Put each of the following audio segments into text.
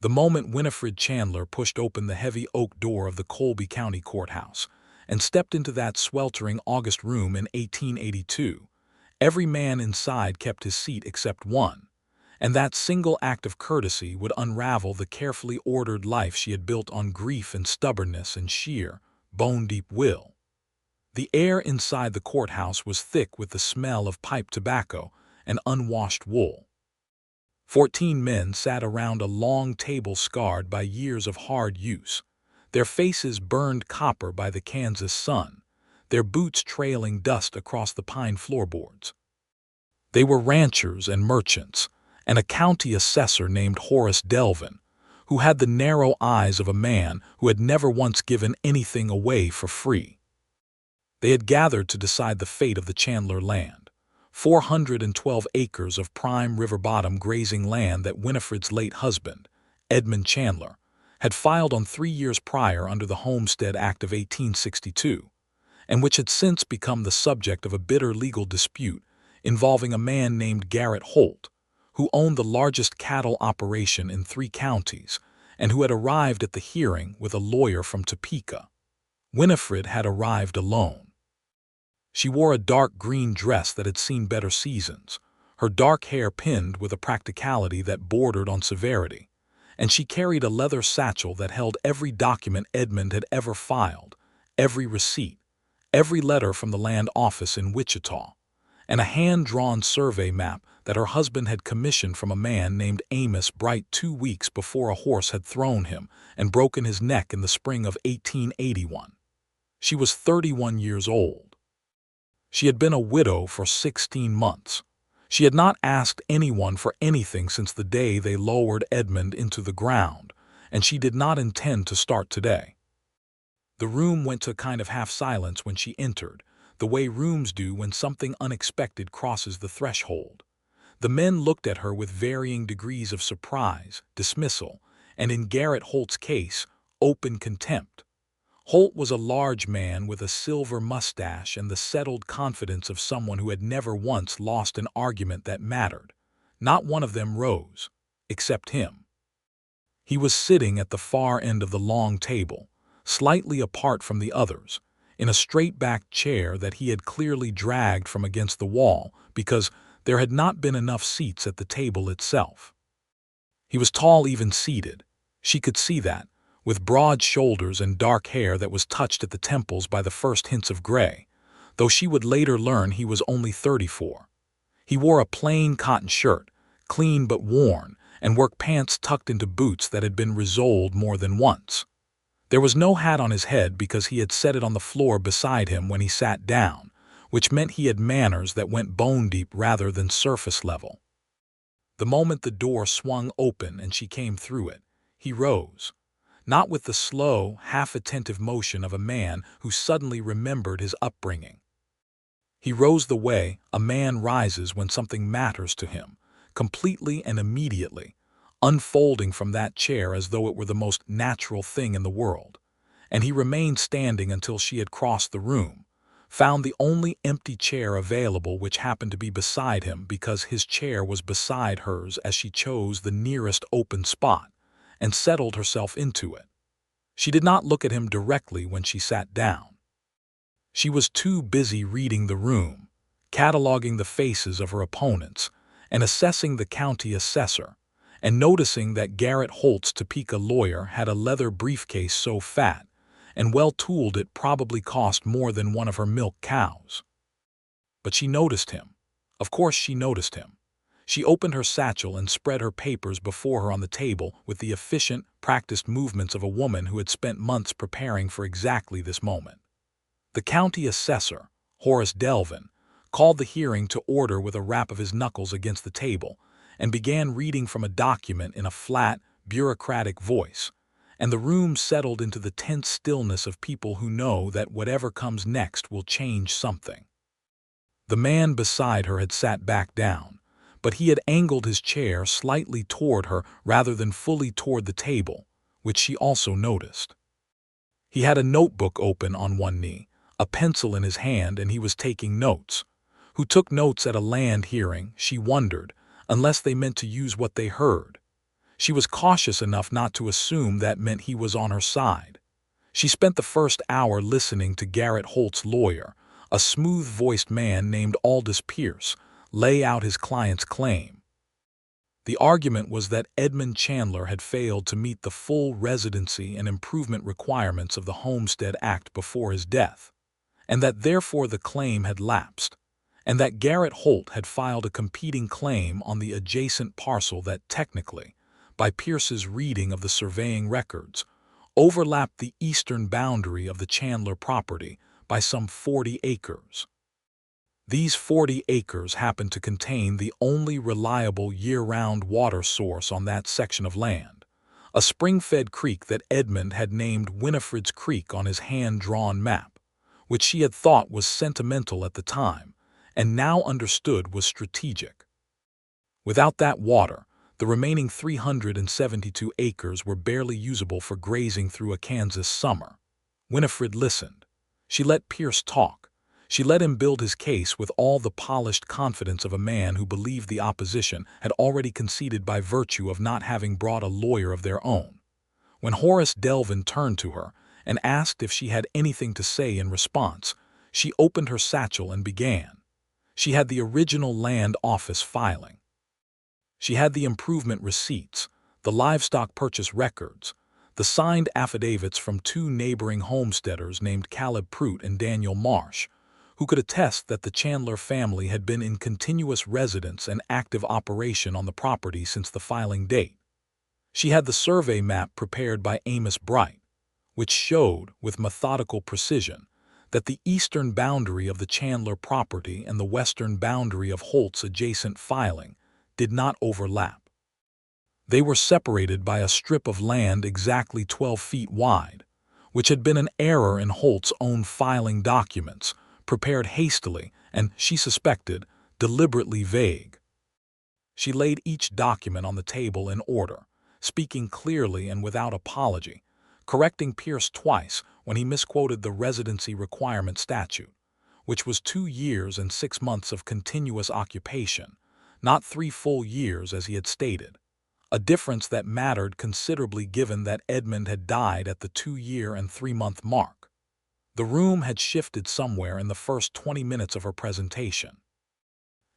The moment Winifred Chandler pushed open the heavy oak door of the Colby County Courthouse and stepped into that sweltering August room in 1882, every man inside kept his seat except one, and that single act of courtesy would unravel the carefully ordered life she had built on grief and stubbornness and sheer, bone-deep will. The air inside the courthouse was thick with the smell of pipe tobacco and unwashed wool. 14 men sat around a long table scarred by years of hard use, their faces burned copper by the Kansas sun, their boots trailing dust across the pine floorboards. They were ranchers and merchants, and a county assessor named Horace Delvin, who had the narrow eyes of a man who had never once given anything away for free. They had gathered to decide the fate of the Chandler land, 412 acres of prime river-bottom grazing land that Winifred's late husband, Edmund Chandler, had filed on 3 years prior under the Homestead Act of 1862, and which had since become the subject of a bitter legal dispute involving a man named Garrett Holt, who owned the largest cattle operation in 3 counties and who had arrived at the hearing with a lawyer from Topeka. Winifred had arrived alone. She wore a dark green dress that had seen better seasons, her dark hair pinned with a practicality that bordered on severity, and she carried a leather satchel that held every document Edmund had ever filed, every receipt, every letter from the land office in Wichita, and a hand-drawn survey map that her husband had commissioned from a man named Amos Bright 2 weeks before a horse had thrown him and broken his neck in the spring of 1881. She was 31 years old. She had been a widow for 16 months. She had not asked anyone for anything since the day they lowered Edmund into the ground, and she did not intend to start today. The room went to a kind of half-silence when she entered, the way rooms do when something unexpected crosses the threshold. The men looked at her with varying degrees of surprise, dismissal, and in Garrett Holt's case, open contempt. Holt was a large man with a silver mustache and the settled confidence of someone who had never once lost an argument that mattered. Not one of them rose, except him. He was sitting at the far end of the long table, slightly apart from the others, in a straight-backed chair that he had clearly dragged from against the wall because there had not been enough seats at the table itself. He was tall even seated. She could see that, with broad shoulders and dark hair that was touched at the temples by the first hints of gray, though she would later learn he was only 34. He wore a plain cotton shirt, clean but worn, and work pants tucked into boots that had been resoled more than once. There was no hat on his head because he had set it on the floor beside him when he sat down, which meant he had manners that went bone-deep rather than surface level. The moment the door swung open and she came through it, he rose. Not with the slow, half-attentive motion of a man who suddenly remembered his upbringing. He rose the way a man rises when something matters to him, completely and immediately, unfolding from that chair as though it were the most natural thing in the world, and he remained standing until she had crossed the room, found the only empty chair available which happened to be beside him because his chair was beside hers as she chose the nearest open spot, and settled herself into it. She did not look at him directly when she sat down. She was too busy reading the room, cataloging the faces of her opponents, and assessing the county assessor, and noticing that Garrett Holt's Topeka lawyer had a leather briefcase so fat and well-tooled it probably cost more than one of her milk cows. But she noticed him. Of course she noticed him. She opened her satchel and spread her papers before her on the table with the efficient, practiced movements of a woman who had spent months preparing for exactly this moment. The county assessor, Horace Delvin, called the hearing to order with a rap of his knuckles against the table and began reading from a document in a flat, bureaucratic voice, and the room settled into the tense stillness of people who know that whatever comes next will change something. The man beside her had sat back down, but he had angled his chair slightly toward her rather than fully toward the table, which she also noticed. He had a notebook open on one knee, a pencil in his hand, and he was taking notes. Who took notes at a land hearing, she wondered, unless they meant to use what they heard. She was cautious enough not to assume that meant he was on her side. She spent the first hour listening to Garrett Holt's lawyer, a smooth-voiced man named Aldous Pierce, lay out his client's claim. The argument was that Edmund Chandler had failed to meet the full residency and improvement requirements of the Homestead Act before his death, and that therefore the claim had lapsed, and that Garrett Holt had filed a competing claim on the adjacent parcel that technically, by Pierce's reading of the surveying records, overlapped the eastern boundary of the Chandler property by some 40 acres. These 40 acres happened to contain the only reliable year-round water source on that section of land, a spring-fed creek that Edmund had named Winifred's Creek on his hand-drawn map, which she had thought was sentimental at the time, and now understood was strategic. Without that water, the remaining 372 acres were barely usable for grazing through a Kansas summer. Winifred listened. She let Pierce talk. She let him build his case with all the polished confidence of a man who believed the opposition had already conceded by virtue of not having brought a lawyer of their own. When Horace Delvin turned to her and asked if she had anything to say in response, she opened her satchel and began. She had the original land office filing. She had the improvement receipts, the livestock purchase records, the signed affidavits from two neighboring homesteaders named Caleb Pruitt and Daniel Marsh, who could attest that the Chandler family had been in continuous residence and active operation on the property since the filing date. She had the survey map prepared by Amos Bright, which showed, with methodical precision, that the eastern boundary of the Chandler property and the western boundary of Holt's adjacent filing did not overlap. They were separated by a strip of land exactly 12 feet wide, which had been an error in Holt's own filing documents, prepared hastily and, she suspected, deliberately vague. She laid each document on the table in order, speaking clearly and without apology, correcting Pierce twice when he misquoted the residency requirement statute, which was 2 years and 6 months of continuous occupation, not 3 full years as he had stated, a difference that mattered considerably given that Edmund had died at the 2-year and 3-month mark. The room had shifted somewhere in the first 20 minutes of her presentation.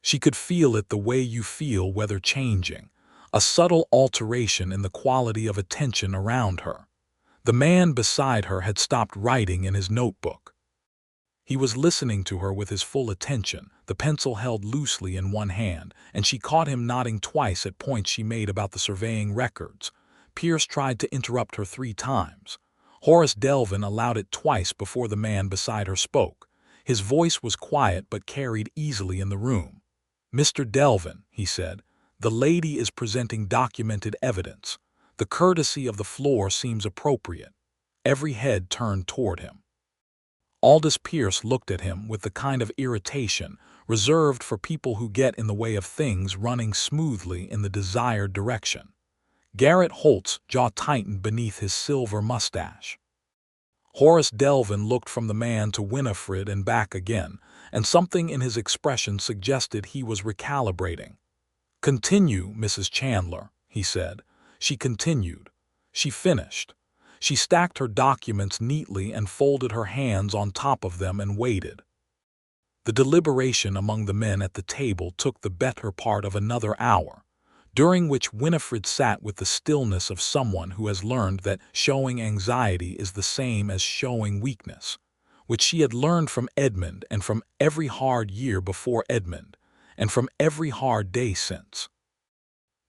She could feel it the way you feel weather changing, a subtle alteration in the quality of attention around her. The man beside her had stopped writing in his notebook. He was listening to her with his full attention, the pencil held loosely in one hand, and she caught him nodding twice at points she made about the surveying records. Pierce tried to interrupt her 3 times. Horace Delvin allowed it twice before the man beside her spoke. His voice was quiet but carried easily in the room. "Mr. Delvin," he said, "the lady is presenting documented evidence. The courtesy of the floor seems appropriate." Every head turned toward him. Aldous Pierce looked at him with the kind of irritation reserved for people who get in the way of things running smoothly in the desired direction. Garrett Holt's jaw tightened beneath his silver mustache. Horace Delvin looked from the man to Winifred and back again, and something in his expression suggested he was recalibrating. "Continue, Mrs. Chandler," he said. She continued. She finished. She stacked her documents neatly and folded her hands on top of them and waited. The deliberation among the men at the table took the better part of another hour, during which Winifred sat with the stillness of someone who has learned that showing anxiety is the same as showing weakness, which she had learned from Edmund and from every hard year before Edmund, and from every hard day since.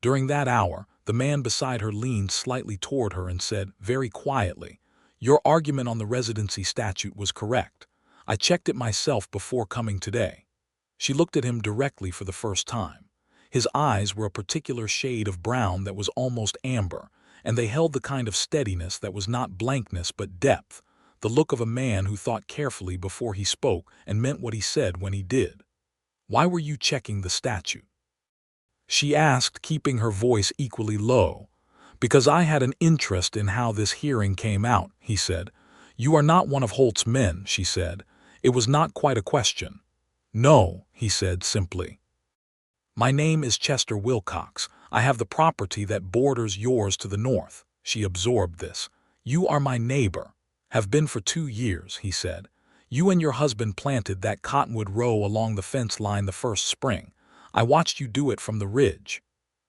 During that hour, the man beside her leaned slightly toward her and said, very quietly, "Your argument on the residency statute was correct. I checked it myself before coming today." She looked at him directly for the first time. His eyes were a particular shade of brown that was almost amber, and they held the kind of steadiness that was not blankness but depth, the look of a man who thought carefully before he spoke and meant what he said when he did. "Why were you checking the statute?" she asked, keeping her voice equally low. "Because I had an interest in how this hearing came out," he said. "You are not one of Holt's men," she said. "It was not quite a question." "No," he said simply. "My name is Chester Wilcox. I have the property that borders yours to the north." She absorbed this. "You are my neighbor. Have been for 2 years," he said. "You and your husband planted that cottonwood row along the fence line the first spring. I watched you do it from the ridge."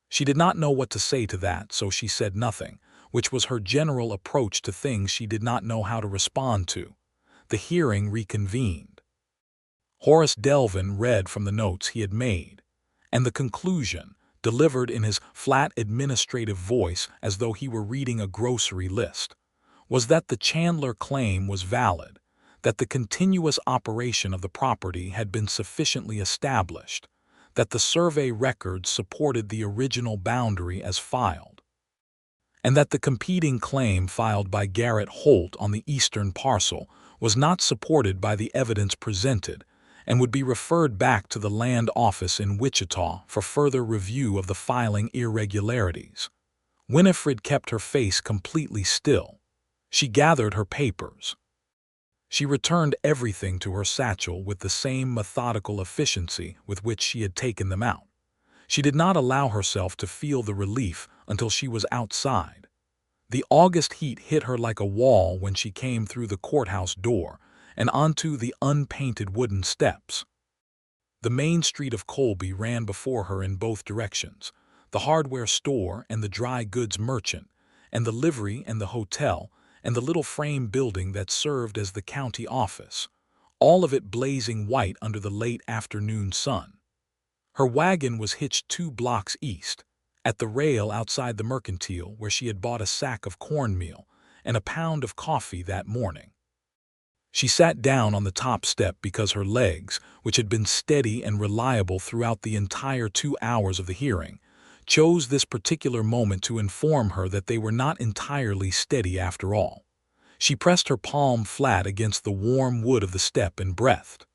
She did not know what to say to that, so she said nothing, which was her general approach to things she did not know how to respond to. The hearing reconvened. Horace Delvin read from the notes he had made, and the conclusion, delivered in his flat administrative voice as though he were reading a grocery list, was that the Chandler claim was valid, that the continuous operation of the property had been sufficiently established, that the survey records supported the original boundary as filed, and that the competing claim filed by Garrett Holt on the eastern parcel was not supported by the evidence presented and would be referred back to the land office in Wichita for further review of the filing irregularities. Winifred kept her face completely still. She gathered her papers. She returned everything to her satchel with the same methodical efficiency with which she had taken them out. She did not allow herself to feel the relief until she was outside. The August heat hit her like a wall when she came through the courthouse door and onto the unpainted wooden steps. The main street of Colby ran before her in both directions, the hardware store and the dry goods merchant, and the livery and the hotel, and the little frame building that served as the county office, all of it blazing white under the late afternoon sun. Her wagon was hitched 2 blocks east, at the rail outside the mercantile where she had bought a sack of cornmeal and a pound of coffee that morning. She sat down on the top step because her legs, which had been steady and reliable throughout the entire 2 hours of the hearing, chose this particular moment to inform her that they were not entirely steady after all. She pressed her palm flat against the warm wood of the step and breathed.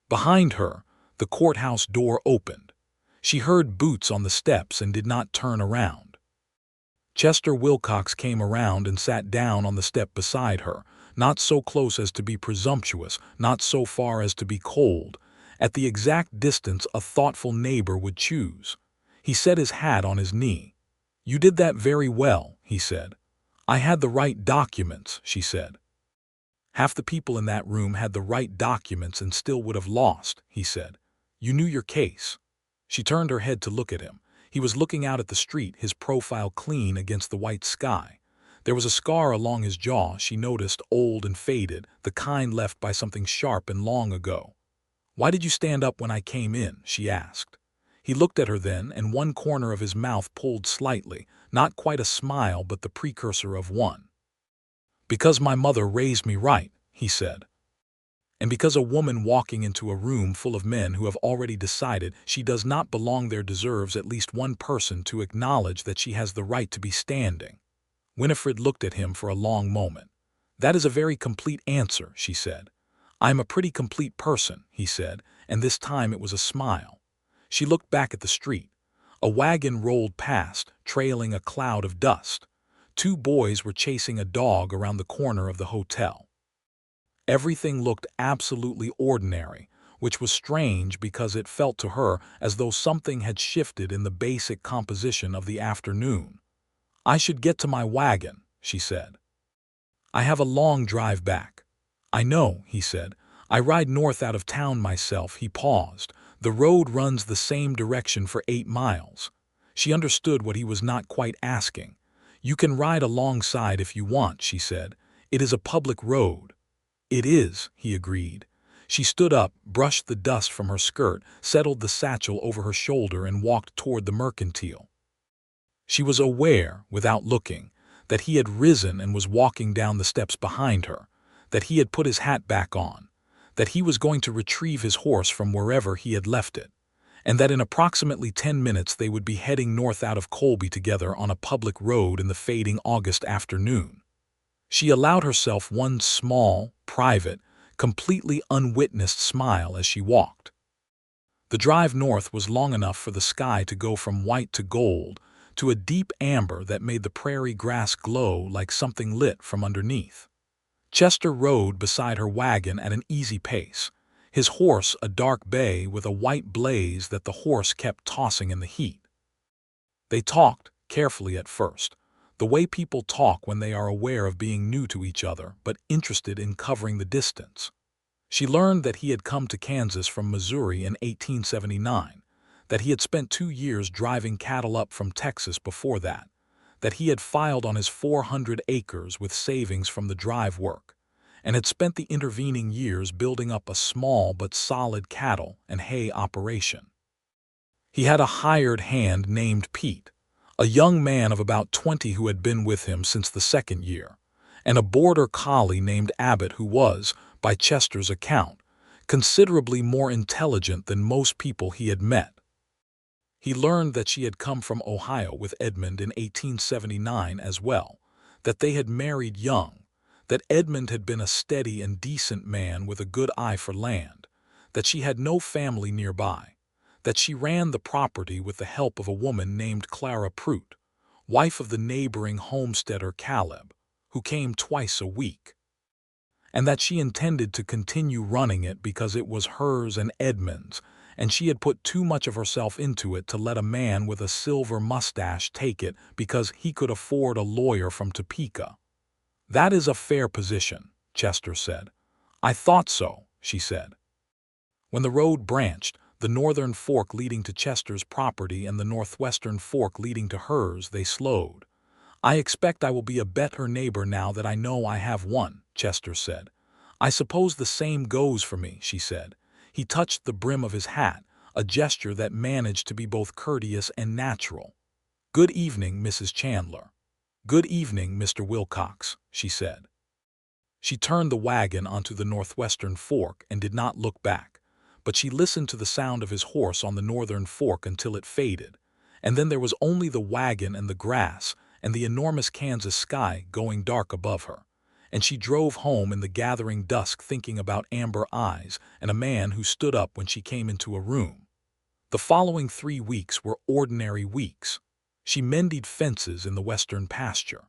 Behind her, the courthouse door opened. She heard boots on the steps and did not turn around. Chester Wilcox came around and sat down on the step beside her, not so close as to be presumptuous, not so far as to be cold, at the exact distance a thoughtful neighbor would choose. He set his hat on his knee. "You did that very well," he said. "I had the right documents," she said. "Half the people in that room had the right documents and still would have lost," he said. "You knew your case." She turned her head to look at him. He was looking out at the street, his profile clean against the white sky. There was a scar along his jaw, she noticed, old and faded, the kind left by something sharp and long ago. "Why did you stand up when I came in?" she asked. He looked at her then, and one corner of his mouth pulled slightly, not quite a smile but the precursor of one. "Because my mother raised me right," he said. "And because a woman walking into a room full of men who have already decided she does not belong there deserves at least one person to acknowledge that she has the right to be standing." Winifred looked at him for a long moment. "That is a very complete answer," she said. "I am a pretty complete person," he said, and this time it was a smile. She looked back at the street. A wagon rolled past, trailing a cloud of dust. 2 boys were chasing a dog around the corner of the hotel. Everything looked absolutely ordinary, which was strange because it felt to her as though something had shifted in the basic composition of the afternoon. "I should get to my wagon," she said. "I have a long drive back." "I know," he said. "I ride north out of town myself." He paused. "The road runs the same direction for 8 miles. She understood what he was not quite asking. "You can ride alongside if you want," she said. "It is a public road." "It is," he agreed. She stood up, brushed the dust from her skirt, settled the satchel over her shoulder, and walked toward the mercantile. She was aware, without looking, that he had risen and was walking down the steps behind her, that he had put his hat back on, that he was going to retrieve his horse from wherever he had left it, and that in approximately 10 minutes they would be heading north out of Colby together on a public road in the fading August afternoon. She allowed herself one small, private, completely unwitnessed smile as she walked. The drive north was long enough for the sky to go from white to gold, to a deep amber that made the prairie grass glow like something lit from underneath. Chester rode beside her wagon at an easy pace. his horse a dark bay with a white blaze that the horse kept tossing in the heat. They talked, carefully at first, the way people talk when they are aware of being new to each other but interested in covering the distance. She learned that he had come to Kansas from Missouri in 1879, that he had spent 2 years driving cattle up from Texas before that he had filed on his 400 acres with savings from the drive work, and had spent the intervening years building up a small but solid cattle and hay operation. He had a hired hand named Pete, a young man of about 20 who had been with him since the second year, and a border collie named Abbott who was, by Chester's account, considerably more intelligent than most people he had met. He learned that she had come from Ohio with Edmund in 1879 as well, that they had married young, that Edmund had been a steady and decent man with a good eye for land, that she had no family nearby, that she ran the property with the help of a woman named Clara Prout, wife of the neighboring homesteader Caleb, who came twice a week, and that she intended to continue running it because it was hers and Edmund's, and she had put too much of herself into it to let a man with a silver mustache take it because he could afford a lawyer from Topeka. "That is a fair position," Chester said. "I thought so," she said. When the road branched, the northern fork leading to Chester's property and the northwestern fork leading to hers, they slowed. "I expect I will be a better neighbor now that I know I have one," Chester said. "I suppose the same goes for me," she said. He touched the brim of his hat, a gesture that managed to be both courteous and natural. "Good evening, Mrs. Chandler." "Good evening, Mr. Wilcox," she said. She turned the wagon onto the northwestern fork and did not look back, but she listened to the sound of his horse on the northern fork until it faded, and then there was only the wagon and the grass and the enormous Kansas sky going dark above her, and she drove home in the gathering dusk thinking about amber eyes and a man who stood up when she came into a room. The following 3 weeks were ordinary weeks. She mended fences in the western pasture.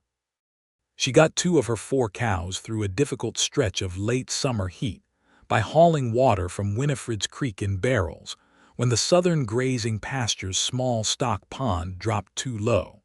She got 2 of her 4 cows through a difficult stretch of late summer heat by hauling water from Winifred's Creek in barrels when the southern grazing pasture's small stock pond dropped too low.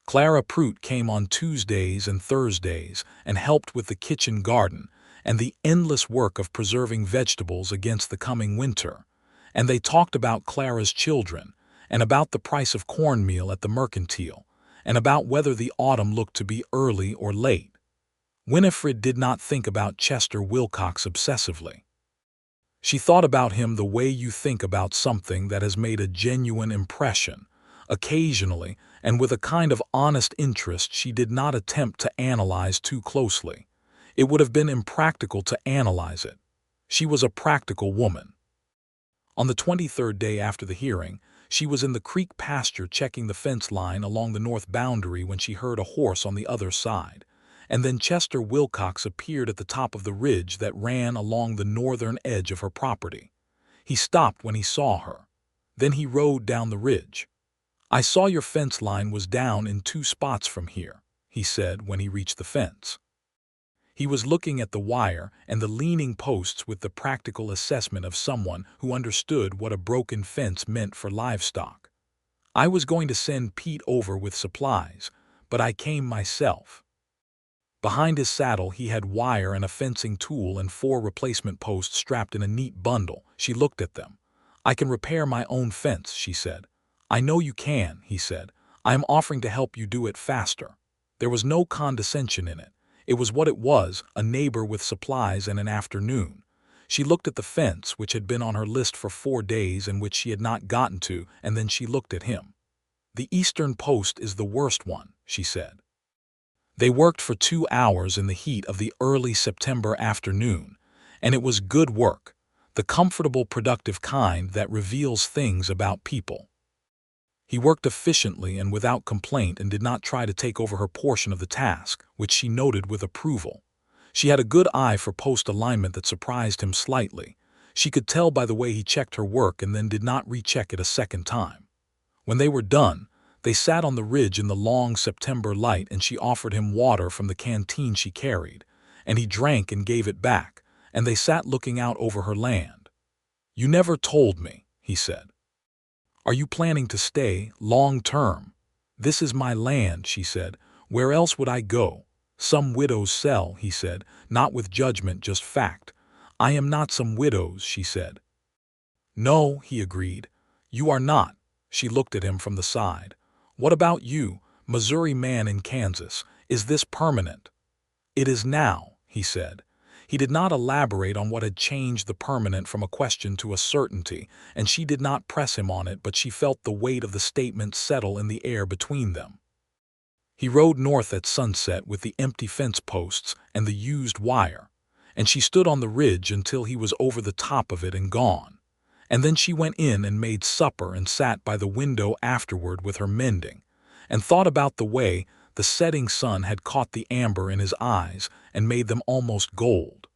Clara Prout came on Tuesdays and Thursdays and helped with the kitchen garden and the endless work of preserving vegetables against the coming winter, and they talked about Clara's children, and about the price of cornmeal at the mercantile, and about whether the autumn looked to be early or late. Winifred did not think about Chester Wilcox obsessively. She thought about him the way you think about something that has made a genuine impression, occasionally, and with a kind of honest interest she did not attempt to analyze too closely. It would have been impractical to analyze it. She was a practical woman. On the 23rd day after the hearing, she was in the creek pasture checking the fence line along the north boundary when she heard a horse on the other side, and then Chester Wilcox appeared at the top of the ridge that ran along the northern edge of her property. He stopped when he saw her. Then he rode down the ridge. "I saw your fence line was down in 2 spots from here," he said when he reached the fence. He was looking at the wire and the leaning posts with the practical assessment of someone who understood what a broken fence meant for livestock. "I was going to send Pete over with supplies, but I came myself." Behind his saddle he had wire and a fencing tool and 4 replacement posts strapped in a neat bundle. She looked at them. "I can repair my own fence," she said. "I know you can," he said. "I am offering to help you do it faster." There was no condescension in it. It was what it was, a neighbor with supplies and an afternoon. She looked at the fence, which had been on her list for 4 days and which she had not gotten to, and then she looked at him. "The eastern post is the worst one," she said. They worked for 2 hours in the heat of the early September afternoon, and it was good work, the comfortable, productive kind that reveals things about people. He worked efficiently and without complaint and did not try to take over her portion of the task, which she noted with approval. She had a good eye for post alignment that surprised him slightly. She could tell by the way he checked her work and then did not recheck it a second time. When they were done, they sat on the ridge in the long September light and she offered him water from the canteen she carried, and he drank and gave it back, and they sat looking out over her land. "You never told me," he said. "Are you planning to stay long-term?" "This is my land," she said. "Where else would I go?" "Some widows sell," he said, not with judgment, just fact. "I am not some widows," she said. "No," he agreed. "You are not." She looked at him from the side. "What about you, Missouri man in Kansas? Is this permanent?" "It is now," he said. He did not elaborate on what had changed the permanent from a question to a certainty, and she did not press him on it, but she felt the weight of the statement settle in the air between them. He rode north at sunset with the empty fence posts and the used wire, and she stood on the ridge until he was over the top of it and gone. And then she went in and made supper and sat by the window afterward with her mending, and thought about the way the setting sun had caught the amber in his eyes and made them almost gold.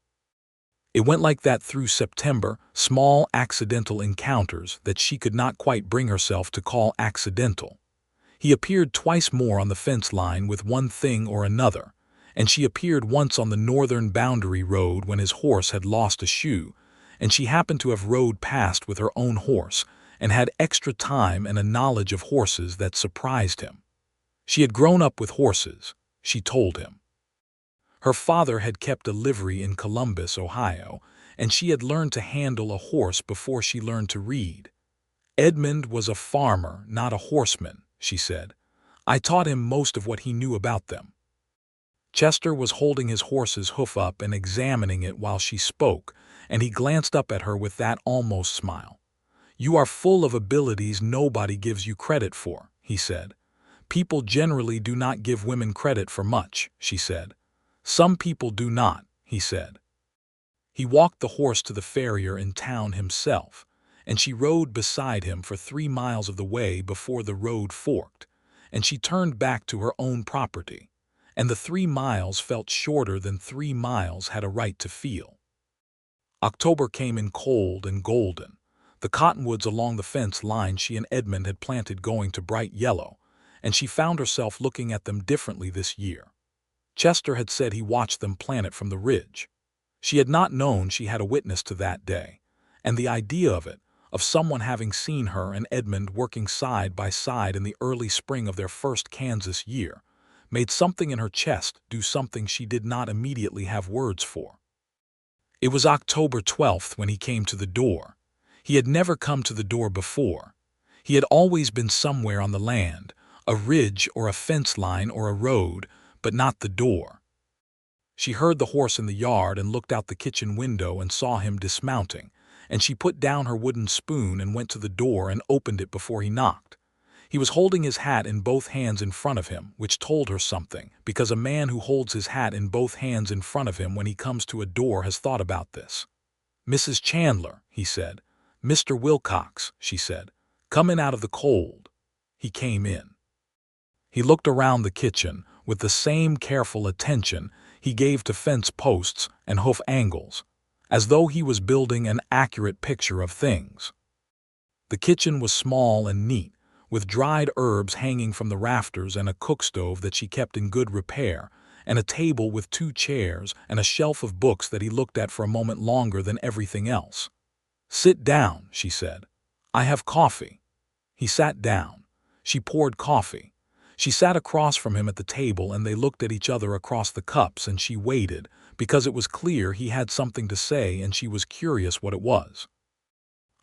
It went like that through September, small accidental encounters that she could not quite bring herself to call accidental. He appeared twice more on the fence line with one thing or another, and she appeared once on the northern boundary road when his horse had lost a shoe, and she happened to have rode past with her own horse and had extra time and a knowledge of horses that surprised him. She had grown up with horses, she told him. Her father had kept a livery in Columbus, Ohio, and she had learned to handle a horse before she learned to read. "Edmund was a farmer, not a horseman," she said. "I taught him most of what he knew about them." Chester was holding his horse's hoof up and examining it while she spoke, and he glanced up at her with that almost smile. "You are full of abilities nobody gives you credit for," he said. "People generally do not give women credit for much," she said. "Some people do not," he said. He walked the horse to the farrier in town himself, and she rode beside him for 3 miles of the way before the road forked, and she turned back to her own property, and the 3 miles felt shorter than 3 miles had a right to feel. October came in cold and golden, the cottonwoods along the fence line she and Edmund had planted going to bright yellow, and she found herself looking at them differently this year. Chester had said he watched them plant it from the ridge. She had not known she had a witness to that day, and the idea of it, of someone having seen her and Edmund working side by side in the early spring of their first Kansas year, made something in her chest do something she did not immediately have words for. It was October 12th when he came to the door. He had never come to the door before. He had always been somewhere on the land, a ridge or a fence line or a road, but not the door. She heard the horse in the yard and looked out the kitchen window and saw him dismounting, and she put down her wooden spoon and went to the door and opened it before he knocked. He was holding his hat in both hands in front of him, which told her something, because a man who holds his hat in both hands in front of him when he comes to a door has thought about this. "Mrs. Chandler," he said. "Mr. Wilcox," she said. "Come in out of the cold." He came in. He looked around the kitchen with the same careful attention he gave to fence posts and hoof angles, as though he was building an accurate picture of things. The kitchen was small and neat, with dried herbs hanging from the rafters and a cook stove that she kept in good repair, and a table with 2 chairs and a shelf of books that he looked at for a moment longer than everything else. "Sit down," she said. "I have coffee." He sat down. She poured coffee. She sat across from him at the table and they looked at each other across the cups, and she waited, because it was clear he had something to say and she was curious what it was.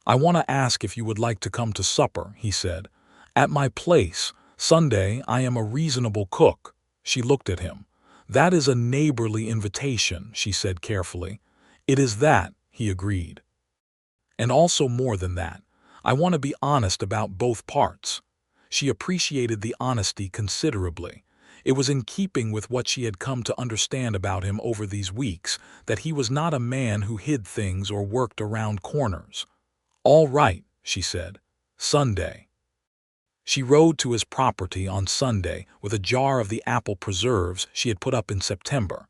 "I want to ask if you would like to come to supper," he said. "At my place, Sunday. I am a reasonable cook." She looked at him. "That is a neighborly invitation," she said carefully. "It is that," he agreed. "And also more than that. I want to be honest about both parts." She appreciated the honesty considerably. It was in keeping with what she had come to understand about him over these weeks, that he was not a man who hid things or worked around corners. "All right," she said. "Sunday." She rode to his property on Sunday with a jar of the apple preserves she had put up in September,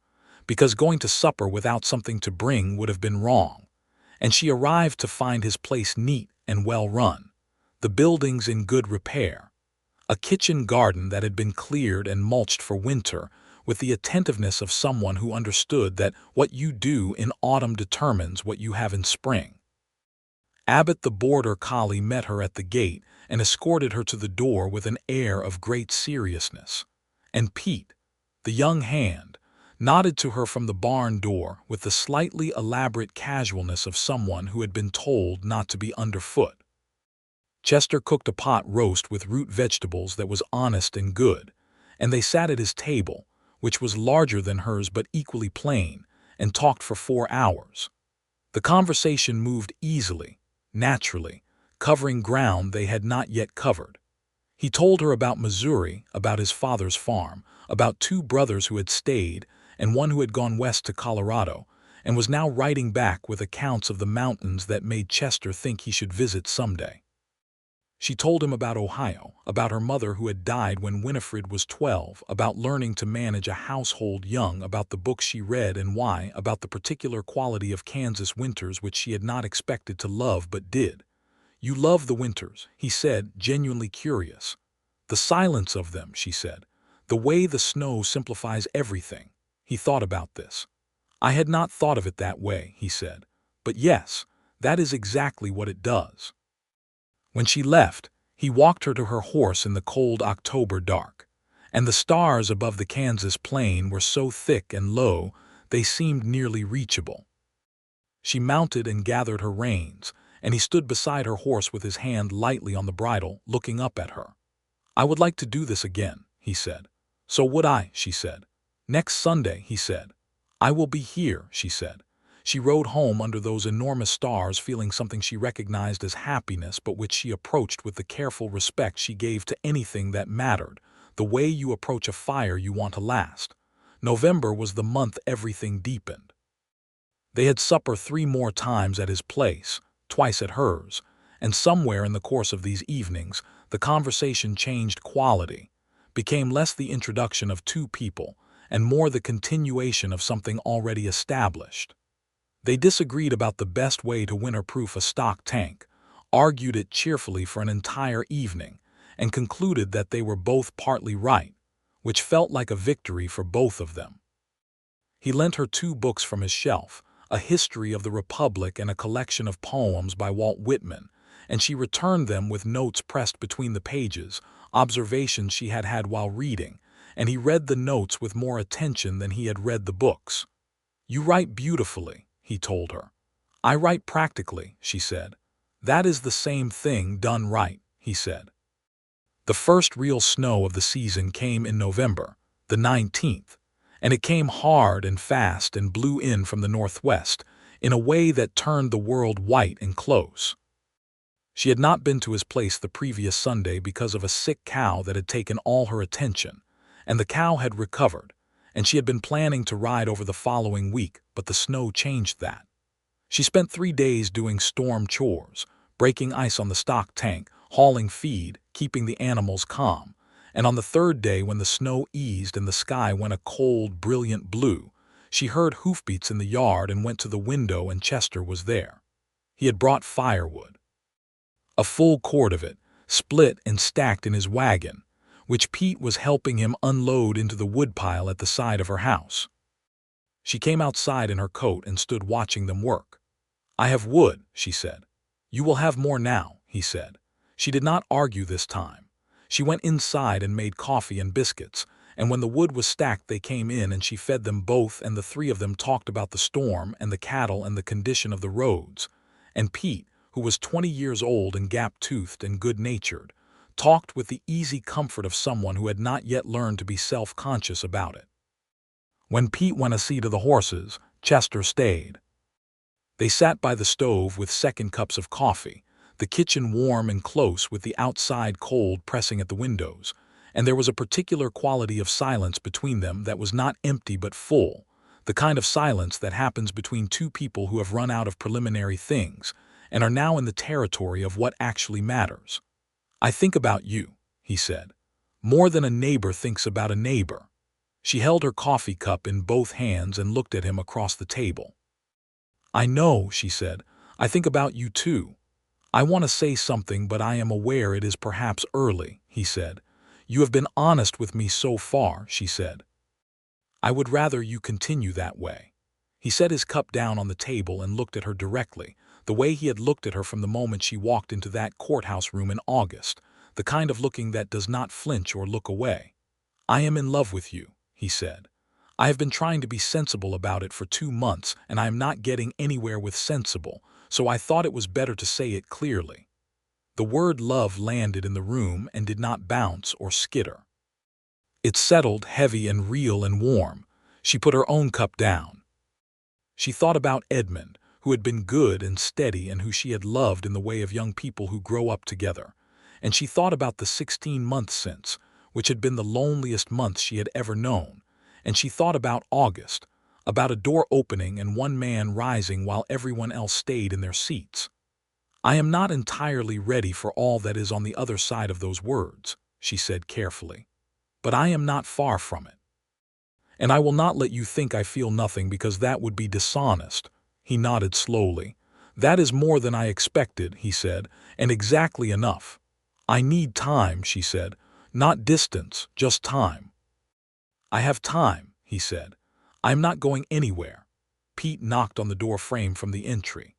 because going to supper without something to bring would have been wrong, and she arrived to find his place neat and well run, the buildings in good repair, a kitchen garden that had been cleared and mulched for winter, with the attentiveness of someone who understood that what you do in autumn determines what you have in spring. Abbott the border collie met her at the gate and escorted her to the door with an air of great seriousness. And Pete, the young hand, nodded to her from the barn door with the slightly elaborate casualness of someone who had been told not to be underfoot. Chester cooked a pot roast with root vegetables that was honest and good, and they sat at his table, which was larger than hers but equally plain, and talked for 4 hours. The conversation moved easily, naturally, covering ground they had not yet covered. He told her about Missouri, about his father's farm, about 2 brothers who had stayed, and one who had gone west to Colorado, and was now writing back with accounts of the mountains that made Chester think he should visit someday. She told him about Ohio, about her mother who had died when Winifred was 12, about learning to manage a household young, about the books she read and why, about the particular quality of Kansas winters which she had not expected to love but did. "You love the winters," he said, genuinely curious. "The silence of them," she said. "The way the snow simplifies everything." He thought about this. "I had not thought of it that way," he said. "But yes, that is exactly what it does." When she left, he walked her to her horse in the cold October dark, and the stars above the Kansas plain were so thick and low they seemed nearly reachable. She mounted and gathered her reins, and he stood beside her horse with his hand lightly on the bridle, looking up at her. "I would like to do this again," he said. "So would I," she said. "Next Sunday," he said. "I will be here," she said. She rode home under those enormous stars, feeling something she recognized as happiness, but which she approached with the careful respect she gave to anything that mattered, the way you approach a fire you want to last. November was the month everything deepened. They had supper 3 more times at his place, twice at hers, and somewhere in the course of these evenings, the conversation changed quality, became less the introduction of 2 people, and more the continuation of something already established. They disagreed about the best way to winter-proof a stock tank, argued it cheerfully for an entire evening, and concluded that they were both partly right, which felt like a victory for both of them. He lent her 2 books from his shelf, a history of the Republic and a collection of poems by Walt Whitman, and she returned them with notes pressed between the pages, observations she had had while reading, and he read the notes with more attention than he had read the books. "You write beautifully," he told her. "I write practically," she said. "That is the same thing done right," he said. The first real snow of the season came in November, the 19th, and it came hard and fast and blew in from the northwest in a way that turned the world white and close. She had not been to his place the previous Sunday because of a sick cow that had taken all her attention, and the cow had recovered, and she had been planning to ride over the following week, but the snow changed that. She spent 3 days doing storm chores, breaking ice on the stock tank, hauling feed, keeping the animals calm, and on the 3rd day when the snow eased and the sky went a cold, brilliant blue, she heard hoofbeats in the yard and went to the window, and Chester was there. He had brought firewood. A full cord of it, split and stacked in his wagon, which Pete was helping him unload into the woodpile at the side of her house. She came outside in her coat and stood watching them work. "I have wood," she said. "You will have more now," he said. She did not argue this time. She went inside and made coffee and biscuits, and when the wood was stacked they came in and she fed them both, and the 3 of them talked about the storm and the cattle and the condition of the roads, and Pete, who was 20 years old and gap-toothed and good-natured, talked with the easy comfort of someone who had not yet learned to be self-conscious about it. When Pete went to see to the horses, Chester stayed. They sat by the stove with second cups of coffee, the kitchen warm and close with the outside cold pressing at the windows, and there was a particular quality of silence between them that was not empty but full, the kind of silence that happens between 2 people who have run out of preliminary things and are now in the territory of what actually matters. "I think about you," he said, "more than a neighbor thinks about a neighbor." She held her coffee cup in both hands and looked at him across the table. "I know," she said. "I think about you too. I want to say something, but I am aware it is perhaps early," he said. "You have been honest with me so far," she said. I would rather you continue that way." He set his cup down on the table and looked at her directly, the way he had looked at her from the moment she walked into that courthouse room in August, the kind of looking that does not flinch or look away. "I am in love with you," he said. "I have been trying to be sensible about it for 2 months, and I am not getting anywhere with sensible, so I thought it was better to say it clearly." The word love landed in the room and did not bounce or skitter. It settled heavy and real and warm. She put her own cup down. She thought about Edmund, who had been good and steady and who she had loved in the way of young people who grow up together. And she thought about the 16 months since, which had been the loneliest month she had ever known. And she thought about August, about a door opening and one man rising while everyone else stayed in their seats. "I am not entirely ready for all that is on the other side of those words," she said carefully. "But I am not far from it. And I will not let you think I feel nothing, because that would be dishonest." He nodded slowly. "That is more than I expected," he said, "and exactly enough." "I need time," she said. "Not distance, just time." "I have time," he said. "I am not going anywhere." Pete knocked on the door frame from the entry.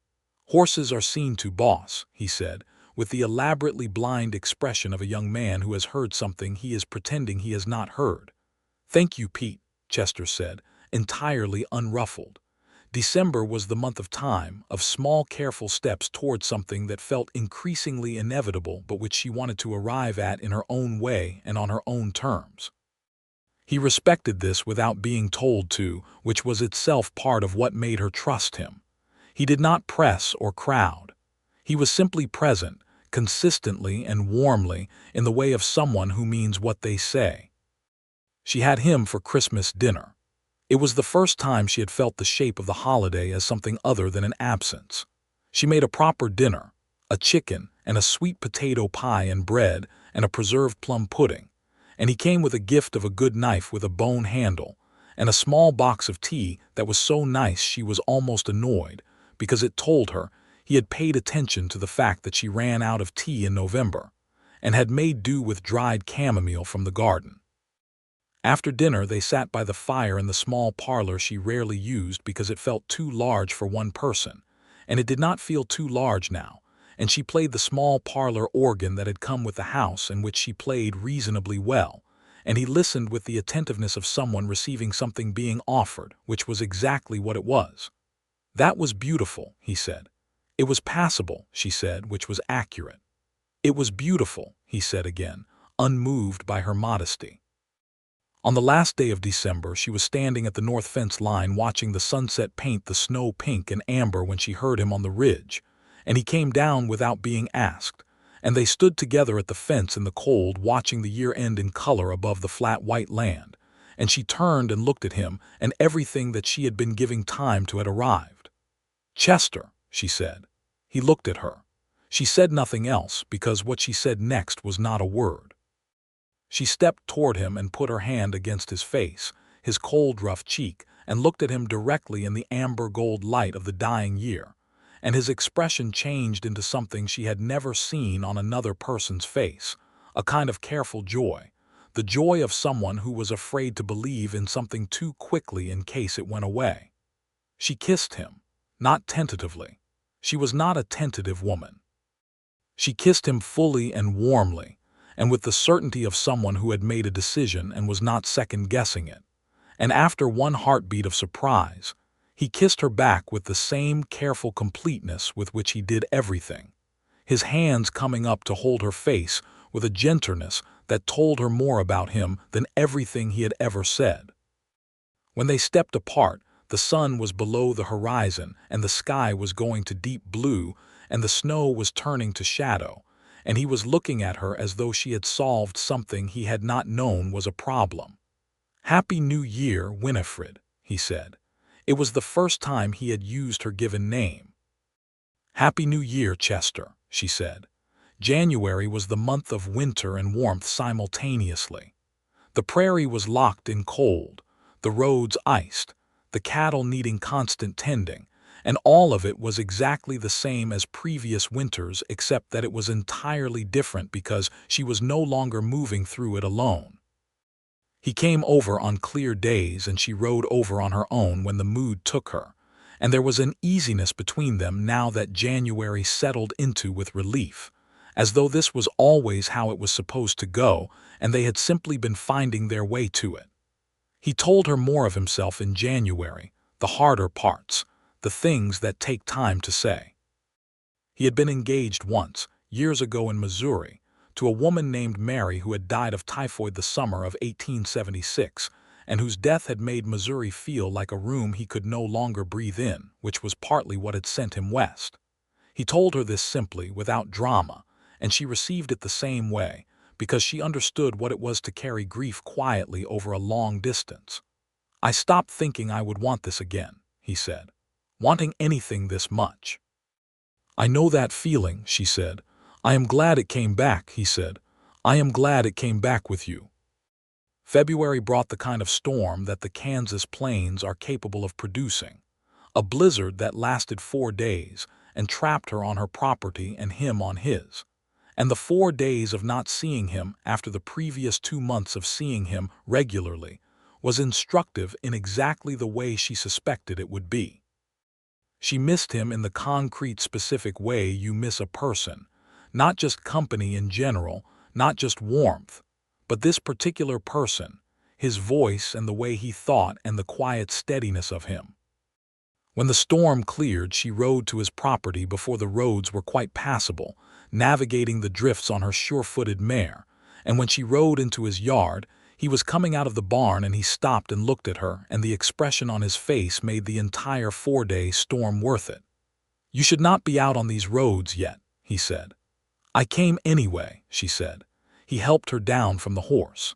"Horses are seen to, boss," he said, with the elaborately blind expression of a young man who has heard something he is pretending he has not heard. "Thank you, Pete," Chester said, entirely unruffled. December was the month of time, of small careful steps toward something that felt increasingly inevitable but which she wanted to arrive at in her own way and on her own terms. He respected this without being told to, which was itself part of what made her trust him. He did not press or crowd. He was simply present, consistently and warmly, in the way of someone who means what they say. She had him for Christmas dinner. It was the first time she had felt the shape of the holiday as something other than an absence. She made a proper dinner, a chicken and a sweet potato pie and bread and a preserved plum pudding, and he came with a gift of a good knife with a bone handle and a small box of tea that was so nice she was almost annoyed, because it told her he had paid attention to the fact that she ran out of tea in November and had made do with dried chamomile from the garden. After dinner they sat by the fire in the small parlor she rarely used because it felt too large for one person, and it did not feel too large now, and she played the small parlor organ that had come with the house and which she played reasonably well, and he listened with the attentiveness of someone receiving something being offered, which was exactly what it was. "That was beautiful," he said. "It was passable," she said, which was accurate. "It was beautiful," he said again, unmoved by her modesty. On the last day of December, she was standing at the north fence line watching the sunset paint the snow pink and amber when she heard him on the ridge, and he came down without being asked, and they stood together at the fence in the cold watching the year end in color above the flat white land, and she turned and looked at him, and everything that she had been giving time to had arrived. "Chester," she said. He looked at her. She said nothing else, because what she said next was not a word. She stepped toward him and put her hand against his face, his cold, rough cheek, and looked at him directly in the amber gold light of the dying year, and his expression changed into something she had never seen on another person's face, a kind of careful joy, the joy of someone who was afraid to believe in something too quickly in case it went away. She kissed him, not tentatively. She was not a tentative woman. She kissed him fully and warmly, and with the certainty of someone who had made a decision and was not second-guessing it. And after one heartbeat of surprise, he kissed her back with the same careful completeness with which he did everything, his hands coming up to hold her face with a gentleness that told her more about him than everything he had ever said. When they stepped apart, the sun was below the horizon, and the sky was going to deep blue, and the snow was turning to shadow, and he was looking at her as though she had solved something he had not known was a problem. "Happy New Year, Winifred," he said. It was the first time he had used her given name. "Happy New Year, Chester," she said. January was the month of winter and warmth simultaneously. The prairie was locked in cold, the roads iced, the cattle needing constant tending, and all of it was exactly the same as previous winters, except that it was entirely different because she was no longer moving through it alone. He came over on clear days and she rode over on her own when the mood took her, and there was an easiness between them now that January settled into with relief, as though this was always how it was supposed to go and they had simply been finding their way to it. He told her more of himself in January, the harder parts, the things that take time to say. He had been engaged once, years ago in Missouri, to a woman named Mary who had died of typhoid the summer of 1876, and whose death had made Missouri feel like a room he could no longer breathe in, which was partly what had sent him west. He told her this simply, without drama, and she received it the same way, because she understood what it was to carry grief quietly over a long distance. "I stopped thinking I would want this again," he said. "Wanting anything this much." "I know that feeling," she said. "I am glad it came back," he said. "I am glad it came back with you." February brought the kind of storm that the Kansas plains are capable of producing, a blizzard that lasted 4 days and trapped her on her property and him on his. And the 4 days of not seeing him after the previous 2 months of seeing him regularly was instructive in exactly the way she suspected it would be. She missed him in the concrete, specific way you miss a person, not just company in general, not just warmth, but this particular person, his voice and the way he thought and the quiet steadiness of him. When the storm cleared, she rode to his property before the roads were quite passable, navigating the drifts on her sure-footed mare, and when she rode into his yard, he was coming out of the barn and he stopped and looked at her, and the expression on his face made the entire 4-day storm worth it. "You should not be out on these roads yet," he said. "I came anyway," she said. He helped her down from the horse.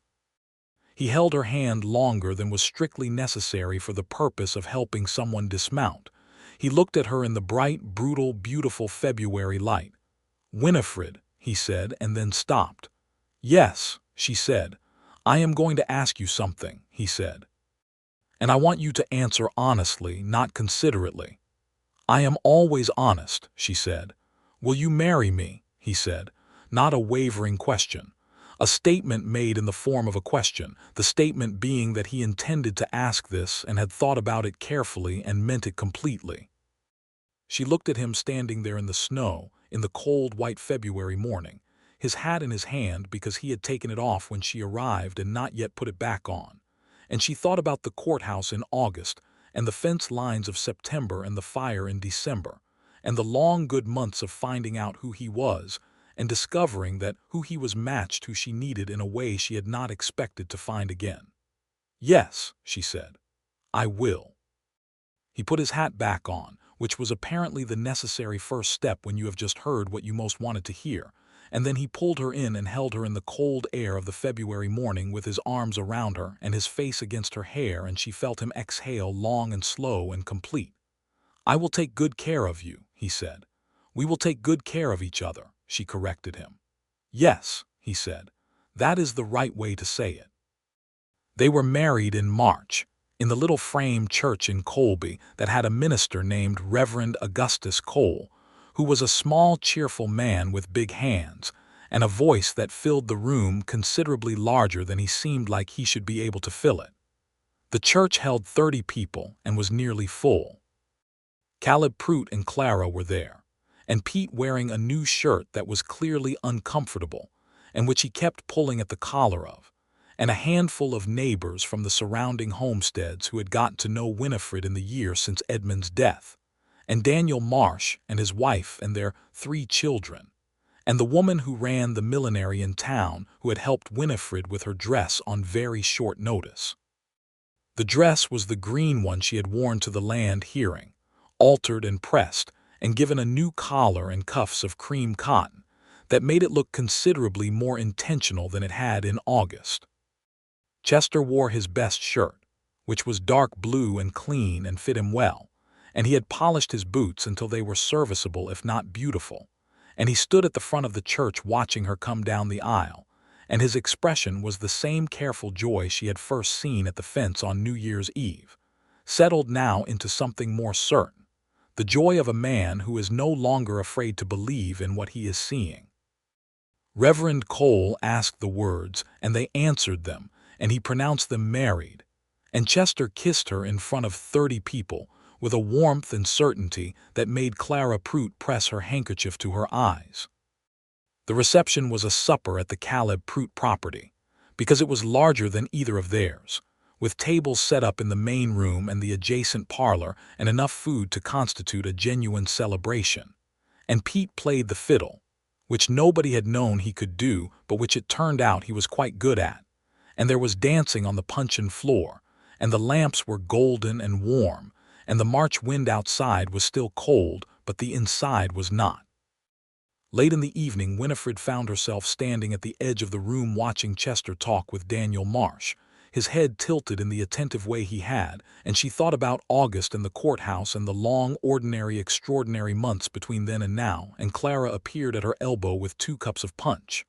He held her hand longer than was strictly necessary for the purpose of helping someone dismount. He looked at her in the bright, brutal, beautiful February light. "Winifred," he said, and then stopped. "Yes," she said. "I am going to ask you something," he said. "And I want you to answer honestly, not considerately." "I am always honest," she said. "Will you marry me?" he said. Not a wavering question. A statement made in the form of a question, the statement being that he intended to ask this and had thought about it carefully and meant it completely. She looked at him standing there in the snow, in the cold white February morning, his hat in his hand because he had taken it off when she arrived and not yet put it back on. And she thought about the courthouse in August, and the fence lines of September and the fire in December, and the long good months of finding out who he was, and discovering that who he was matched who she needed in a way she had not expected to find again. "Yes," she said, "I will." He put his hat back on, which was apparently the necessary first step when you have just heard what you most wanted to hear, and then he pulled her in and held her in the cold air of the February morning with his arms around her and his face against her hair, and she felt him exhale long and slow and complete. "I will take good care of you," he said. "We will take good care of each other," she corrected him. "Yes," he said, "that is the right way to say it." They were married in March, in the little frame church in Colby that had a minister named Reverend Augustus Cole, who was a small, cheerful man with big hands, and a voice that filled the room considerably larger than he seemed like he should be able to fill it. The church held 30 people and was nearly full. Caleb Prout and Clara were there, and Pete wearing a new shirt that was clearly uncomfortable, and which he kept pulling at the collar of, and a handful of neighbors from the surrounding homesteads who had gotten to know Winifred in the year since Edmund's death, and Daniel Marsh and his wife and their 3 children, and the woman who ran the millinery in town who had helped Winifred with her dress on very short notice. The dress was the green one she had worn to the land hearing, altered and pressed, and given a new collar and cuffs of cream cotton that made it look considerably more intentional than it had in August. Chester wore his best shirt, which was dark blue and clean and fit him well, and he had polished his boots until they were serviceable if not beautiful, and he stood at the front of the church watching her come down the aisle, and his expression was the same careful joy she had first seen at the fence on New Year's Eve, settled now into something more certain, the joy of a man who is no longer afraid to believe in what he is seeing. Reverend Cole asked the words, and they answered them, and he pronounced them married. And Chester kissed her in front of 30 people, with a warmth and certainty that made Clara Prout press her handkerchief to her eyes. The reception was a supper at the Caleb Prout property, because it was larger than either of theirs, with tables set up in the main room and the adjacent parlor and enough food to constitute a genuine celebration. And Pete played the fiddle, which nobody had known he could do, but which it turned out he was quite good at. And there was dancing on the puncheon floor, and the lamps were golden and warm, and the March wind outside was still cold, but the inside was not. Late in the evening, Winifred found herself standing at the edge of the room watching Chester talk with Daniel Marsh, his head tilted in the attentive way he had, and she thought about August and the courthouse and the long, ordinary, extraordinary months between then and now, and Clara appeared at her elbow with 2 cups of punch.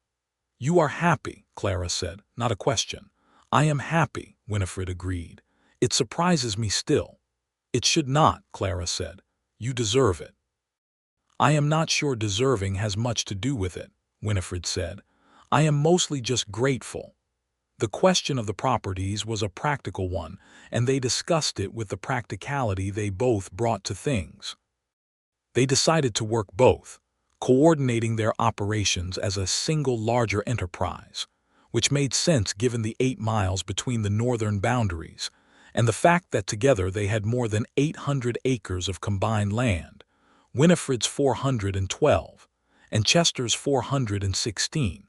"You are happy," Clara said, "not a question." "I am happy," Winifred agreed. "It surprises me still." "It should not," Clara said. "You deserve it." "I am not sure deserving has much to do with it," Winifred said. "I am mostly just grateful." The question of the properties was a practical one, and they discussed it with the practicality they both brought to things. They decided to work both, coordinating their operations as a single larger enterprise, which made sense given the 8 miles between the northern boundaries, and the fact that together they had more than 800 acres of combined land, Winifred's 412, and Chester's 416,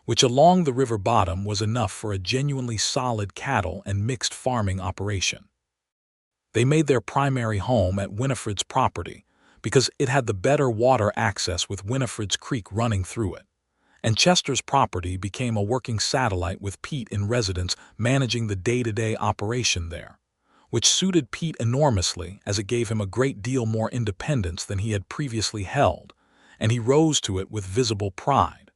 which along the river bottom was enough for a genuinely solid cattle and mixed farming operation. They made their primary home at Winifred's property because it had the better water access with Winifred's creek running through it, and Chester's property became a working satellite with Pete in residence managing the day-to-day operation there, which suited Pete enormously as it gave him a great deal more independence than he had previously held, and he rose to it with visible pride.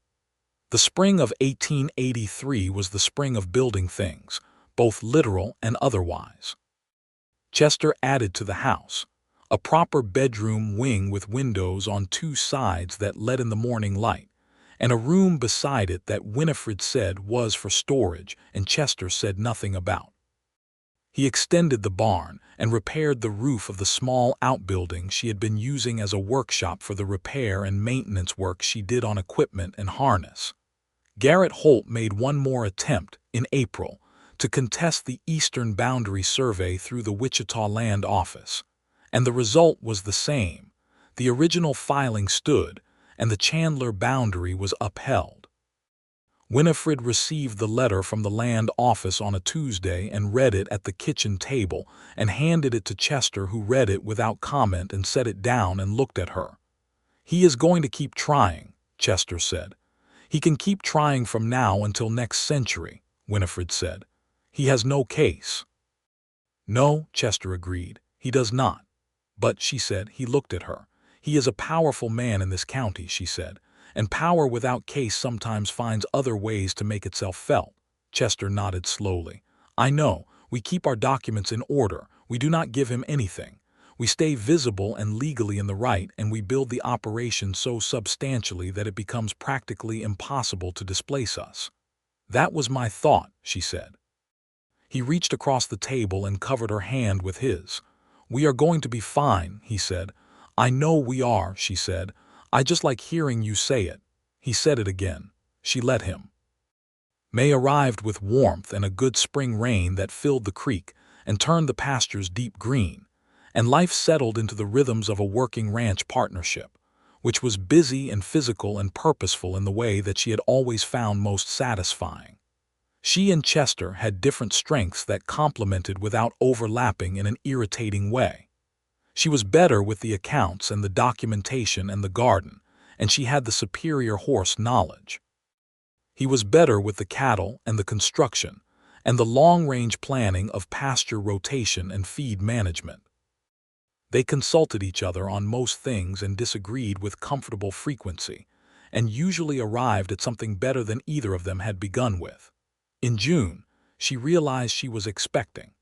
The spring of 1883 was the spring of building things, both literal and otherwise. Chester added to the house, a proper bedroom wing with windows on 2 sides that let in the morning light, and a room beside it that Winifred said was for storage and Chester said nothing about. He extended the barn and repaired the roof of the small outbuilding she had been using as a workshop for the repair and maintenance work she did on equipment and harness. Garrett Holt made one more attempt, in April, to contest the eastern boundary survey through the Wichita Land Office, and the result was the same. The original filing stood, and the Chandler boundary was upheld. Winifred received the letter from the land office on a Tuesday and read it at the kitchen table and handed it to Chester, who read it without comment and set it down and looked at her. "He is going to keep trying," Chester said. "He can keep trying from now until next century," Winifred said. "He has no case." "No," Chester agreed, "he does not." "But," she said, he looked at her. "He is a powerful man in this county," she said, "and power without case sometimes finds other ways to make itself felt." Chester nodded slowly. "I know. We keep our documents in order. We do not give him anything. We stay visible and legally in the right, and we build the operation so substantially that it becomes practically impossible to displace us." "That was my thought," she said. He reached across the table and covered her hand with his. "We are going to be fine," he said. "I know we are," she said. "I just like hearing you say it." He said it again. She let him. May arrived with warmth and a good spring rain that filled the creek and turned the pastures deep green, and life settled into the rhythms of a working ranch partnership, which was busy and physical and purposeful in the way that she had always found most satisfying. She and Chester had different strengths that complemented without overlapping in an irritating way. She was better with the accounts and the documentation and the garden, and she had the superior horse knowledge. He was better with the cattle and the construction, and the long-range planning of pasture rotation and feed management. They consulted each other on most things and disagreed with comfortable frequency, and usually arrived at something better than either of them had begun with. In June, she realized she was expecting.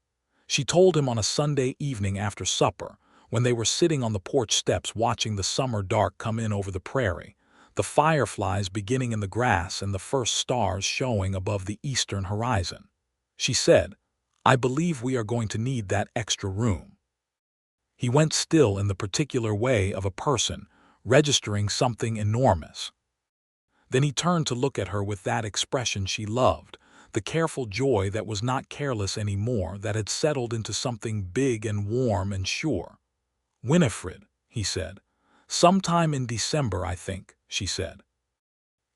She told him on a Sunday evening after supper, when they were sitting on the porch steps watching the summer dark come in over the prairie, the fireflies beginning in the grass and the first stars showing above the eastern horizon. She said, "I believe we are going to need that extra room." He went still in the particular way of a person registering something enormous. Then he turned to look at her with that expression she loved, the careful joy that was not careless anymore, that had settled into something big and warm and sure. "Winifred," he said. "Sometime in December, I think," she said.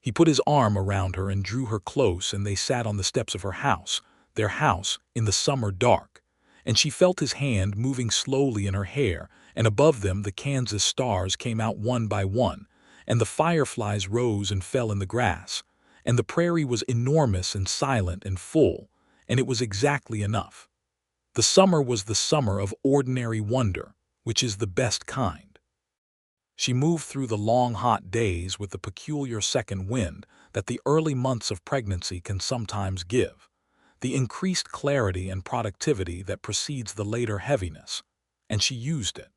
He put his arm around her and drew her close, and they sat on the steps of their house, in the summer dark, and she felt his hand moving slowly in her hair, and above them the Kansas stars came out one by one, and the fireflies rose and fell in the grass, and the prairie was enormous and silent and full, and it was exactly enough. The summer was the summer of ordinary wonder, which is the best kind. She moved through the long hot days with the peculiar second wind that the early months of pregnancy can sometimes give, the increased clarity and productivity that precedes the later heaviness, and she used it.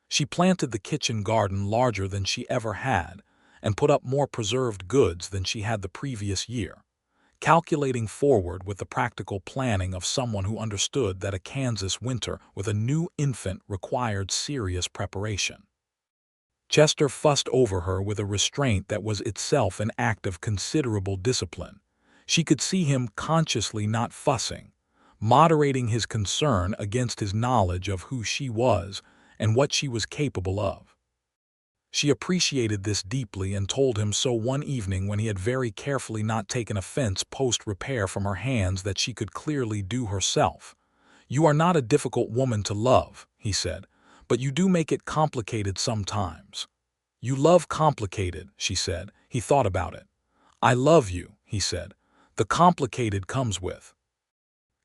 She planted the kitchen garden larger than she ever had, and put up more preserved goods than she had the previous year, calculating forward with the practical planning of someone who understood that a Kansas winter with a new infant required serious preparation. Chester fussed over her with a restraint that was itself an act of considerable discipline. She could see him consciously not fussing, moderating his concern against his knowledge of who she was and what she was capable of. She appreciated this deeply and told him so one evening when he had very carefully not taken a fence post-repair from her hands that she could clearly do herself. "You are not a difficult woman to love," he said, "but you do make it complicated sometimes." "You love complicated," she said. He thought about it. "I love you," he said. "The complicated comes with."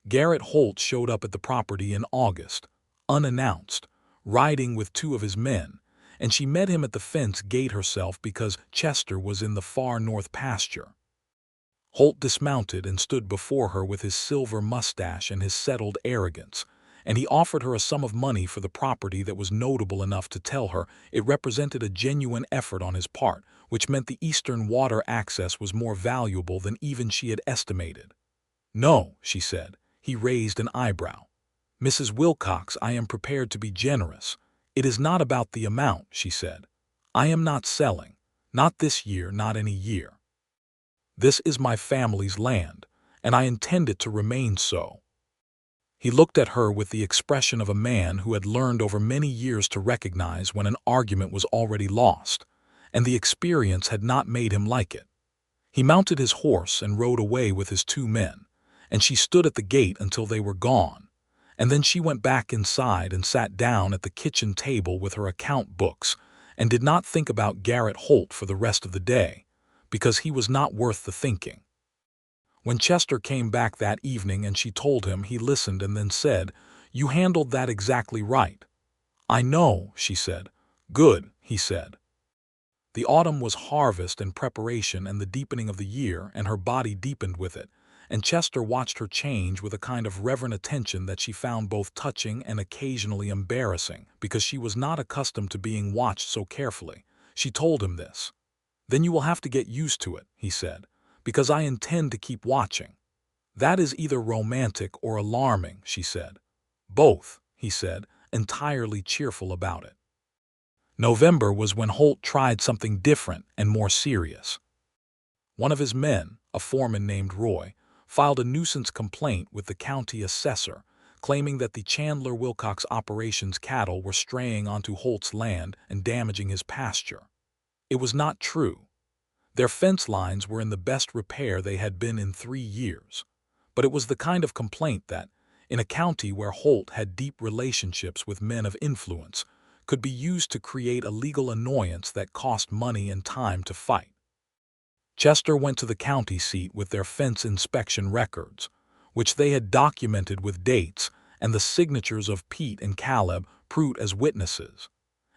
Garrett Holt showed up at the property in August, unannounced, riding with two of his men, and she met him at the fence gate herself because Chester was in the far north pasture. Holt dismounted and stood before her with his silver mustache and his settled arrogance, and he offered her a sum of money for the property that was notable enough to tell her it represented a genuine effort on his part, which meant the eastern water access was more valuable than even she had estimated. "No," she said. He raised an eyebrow. "Mrs. Wilcox, I am prepared to be generous. It is not about the amount," she said. "I am not selling. Not this year, not any year. This is my family's land, and I intend it to remain so." He looked at her with the expression of a man who had learned over many years to recognize when an argument was already lost, and the experience had not made him like it. He mounted his horse and rode away with his two men, and she stood at the gate until they were gone, and then she went back inside and sat down at the kitchen table with her account books and did not think about Garrett Holt for the rest of the day, because he was not worth the thinking. When Chester came back that evening and she told him, he listened and then said, "You handled that exactly right." "I know," she said. "Good," he said. The autumn was harvest and preparation and the deepening of the year, and her body deepened with it, and Chester watched her change with a kind of reverent attention that she found both touching and occasionally embarrassing, because she was not accustomed to being watched so carefully. She told him this. "Then you will have to get used to it," he said, "because I intend to keep watching." "That is either romantic or alarming," she said. "Both," he said, entirely cheerful about it. November was when Holt tried something different and more serious. One of his men, a foreman named Roy, filed a nuisance complaint with the county assessor, claiming that the Chandler Wilcox operations cattle were straying onto Holt's land and damaging his pasture. It was not true. Their fence lines were in the best repair they had been in 3 years. But it was the kind of complaint that, in a county where Holt had deep relationships with men of influence, could be used to create a legal annoyance that cost money and time to fight. Chester went to the county seat with their fence inspection records, which they had documented with dates and the signatures of Pete and Caleb Pruitt as witnesses,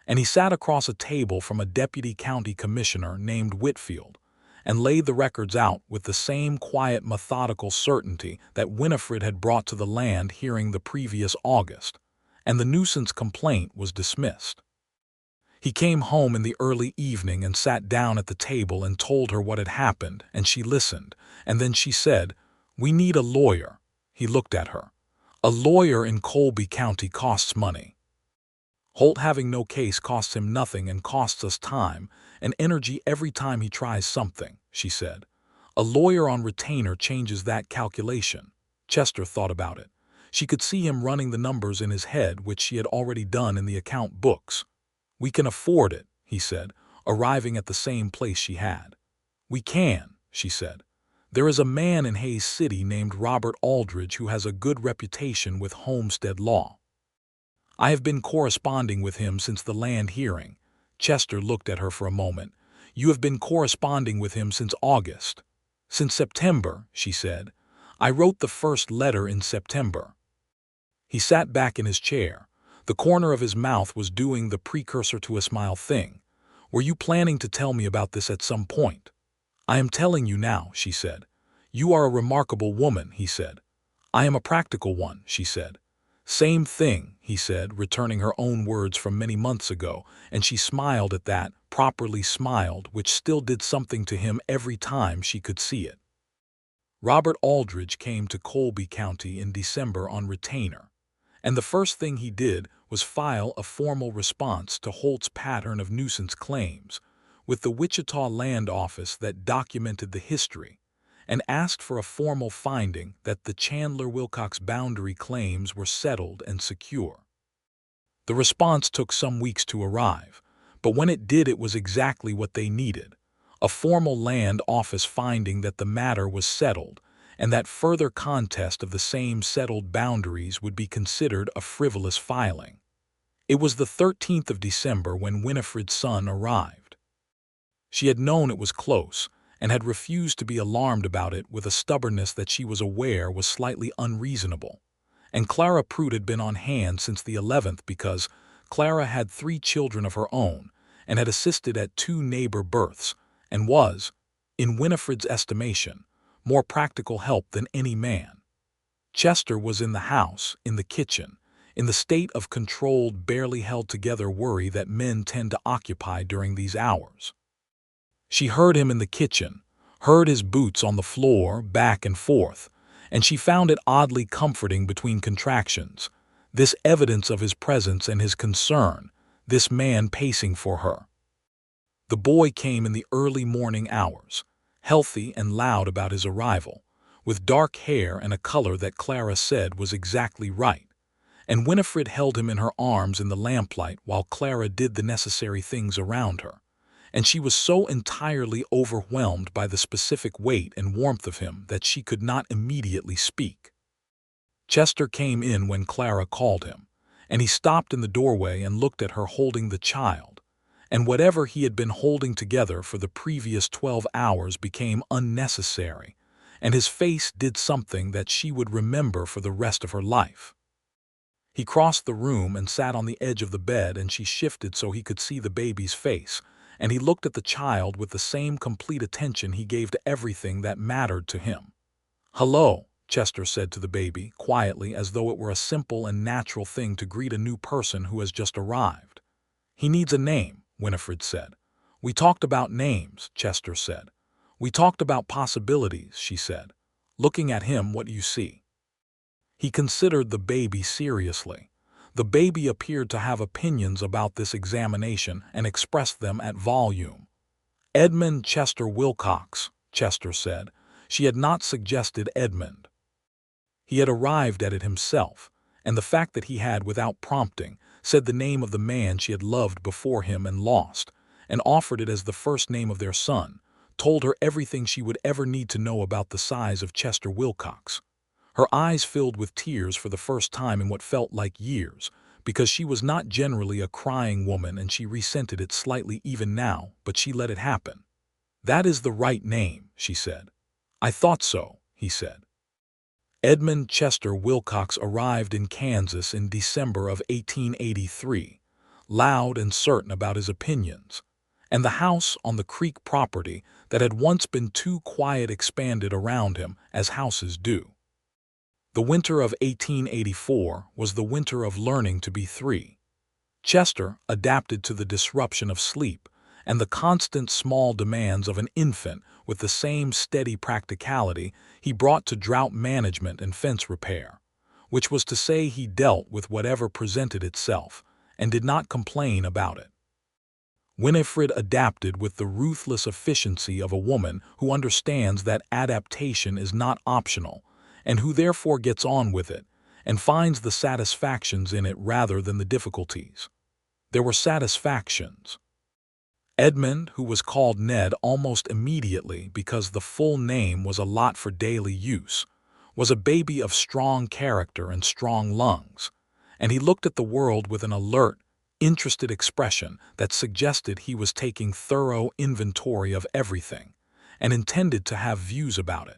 and he sat across a table from a deputy county commissioner named Whitfield and laid the records out with the same quiet, methodical certainty that Winifred had brought to the land hearing the previous August, and the nuisance complaint was dismissed. He came home in the early evening and sat down at the table and told her what had happened, and she listened, and then she said, "We need a lawyer." He looked at her. A lawyer in Colby County costs money. Holt having no case costs him nothing and costs us time and energy every time he tries something, she said. A lawyer on retainer changes that calculation. Chester thought about it. She could see him running the numbers in his head, which she had already done in the account books. We can afford it, he said, arriving at the same place she had. We can, she said. There is a man in Hayes City named Robert Aldridge who has a good reputation with homestead law. I have been corresponding with him since the land hearing. Chester looked at her for a moment. You have been corresponding with him since August. Since September, she said. I wrote the first letter in September. He sat back in his chair. The corner of his mouth was doing the precursor to a smile thing. Were you planning to tell me about this at some point? I am telling you now, she said. You are a remarkable woman, he said. I am a practical one, she said. Same thing, he said, returning her own words from many months ago, and she smiled at that, properly smiled, which still did something to him every time she could see it. Robert Aldridge came to Colby County in December on retainer, and the first thing he did was file a formal response to Holt's pattern of nuisance claims with the Wichita Land Office that documented the history, and asked for a formal finding that the Chandler-Wilcox boundary claims were settled and secure. The response took some weeks to arrive, but when it did it was exactly what they needed, a formal land office finding that the matter was settled and that further contest of the same settled boundaries would be considered a frivolous filing. It was the 13th of December when Winifred's son arrived. She had known it was close, and had refused to be alarmed about it with a stubbornness that she was aware was slightly unreasonable. And Clara Pruitt had been on hand since the 11th because Clara had 3 children of her own and had assisted at 2 neighbor births and was, in Winifred's estimation, more practical help than any man. Chester was in the house, in the kitchen, in the state of controlled, barely held together worry that men tend to occupy during these hours. She heard him in the kitchen, heard his boots on the floor, back and forth, and she found it oddly comforting between contractions, this evidence of his presence and his concern, this man pacing for her. The boy came in the early morning hours, healthy and loud about his arrival, with dark hair and a color that Clara said was exactly right, and Winifred held him in her arms in the lamplight while Clara did the necessary things around her. And she was so entirely overwhelmed by the specific weight and warmth of him that she could not immediately speak. Chester came in when Clara called him, and he stopped in the doorway and looked at her holding the child, and whatever he had been holding together for the previous 12 hours became unnecessary, and his face did something that she would remember for the rest of her life. He crossed the room and sat on the edge of the bed, and she shifted so he could see the baby's face, and he looked at the child with the same complete attention he gave to everything that mattered to him. "Hello," Chester said to the baby, quietly, as though it were a simple and natural thing to greet a new person who has just arrived. "He needs a name," Winifred said. "We talked about names," Chester said. "We talked about possibilities," she said. "Looking at him, what do you see?" He considered the baby seriously. The baby appeared to have opinions about this examination and expressed them at volume. "Edmund Chester Wilcox," Chester said. She had not suggested Edmund. He had arrived at it himself, and the fact that he had, without prompting, said the name of the man she had loved before him and lost, and offered it as the first name of their son, told her everything she would ever need to know about the size of Chester Wilcox. Her eyes filled with tears for the first time in what felt like years, because she was not generally a crying woman and she resented it slightly even now, but she let it happen. "That is the right name," she said. "I thought so," he said. Edmund Chester Wilcox arrived in Kansas in December of 1883, loud and certain about his opinions, and the house on the creek property that had once been too quiet expanded around him as houses do. The winter of 1884 was the winter of learning to be 3. Chester adapted to the disruption of sleep and the constant small demands of an infant with the same steady practicality he brought to drought management and fence repair, which was to say he dealt with whatever presented itself and did not complain about it. Winifred adapted with the ruthless efficiency of a woman who understands that adaptation is not optional and who therefore gets on with it and finds the satisfactions in it rather than the difficulties. There were satisfactions. Edmund, who was called Ned almost immediately because the full name was a lot for daily use, was a baby of strong character and strong lungs, and he looked at the world with an alert, interested expression that suggested he was taking thorough inventory of everything and intended to have views about it.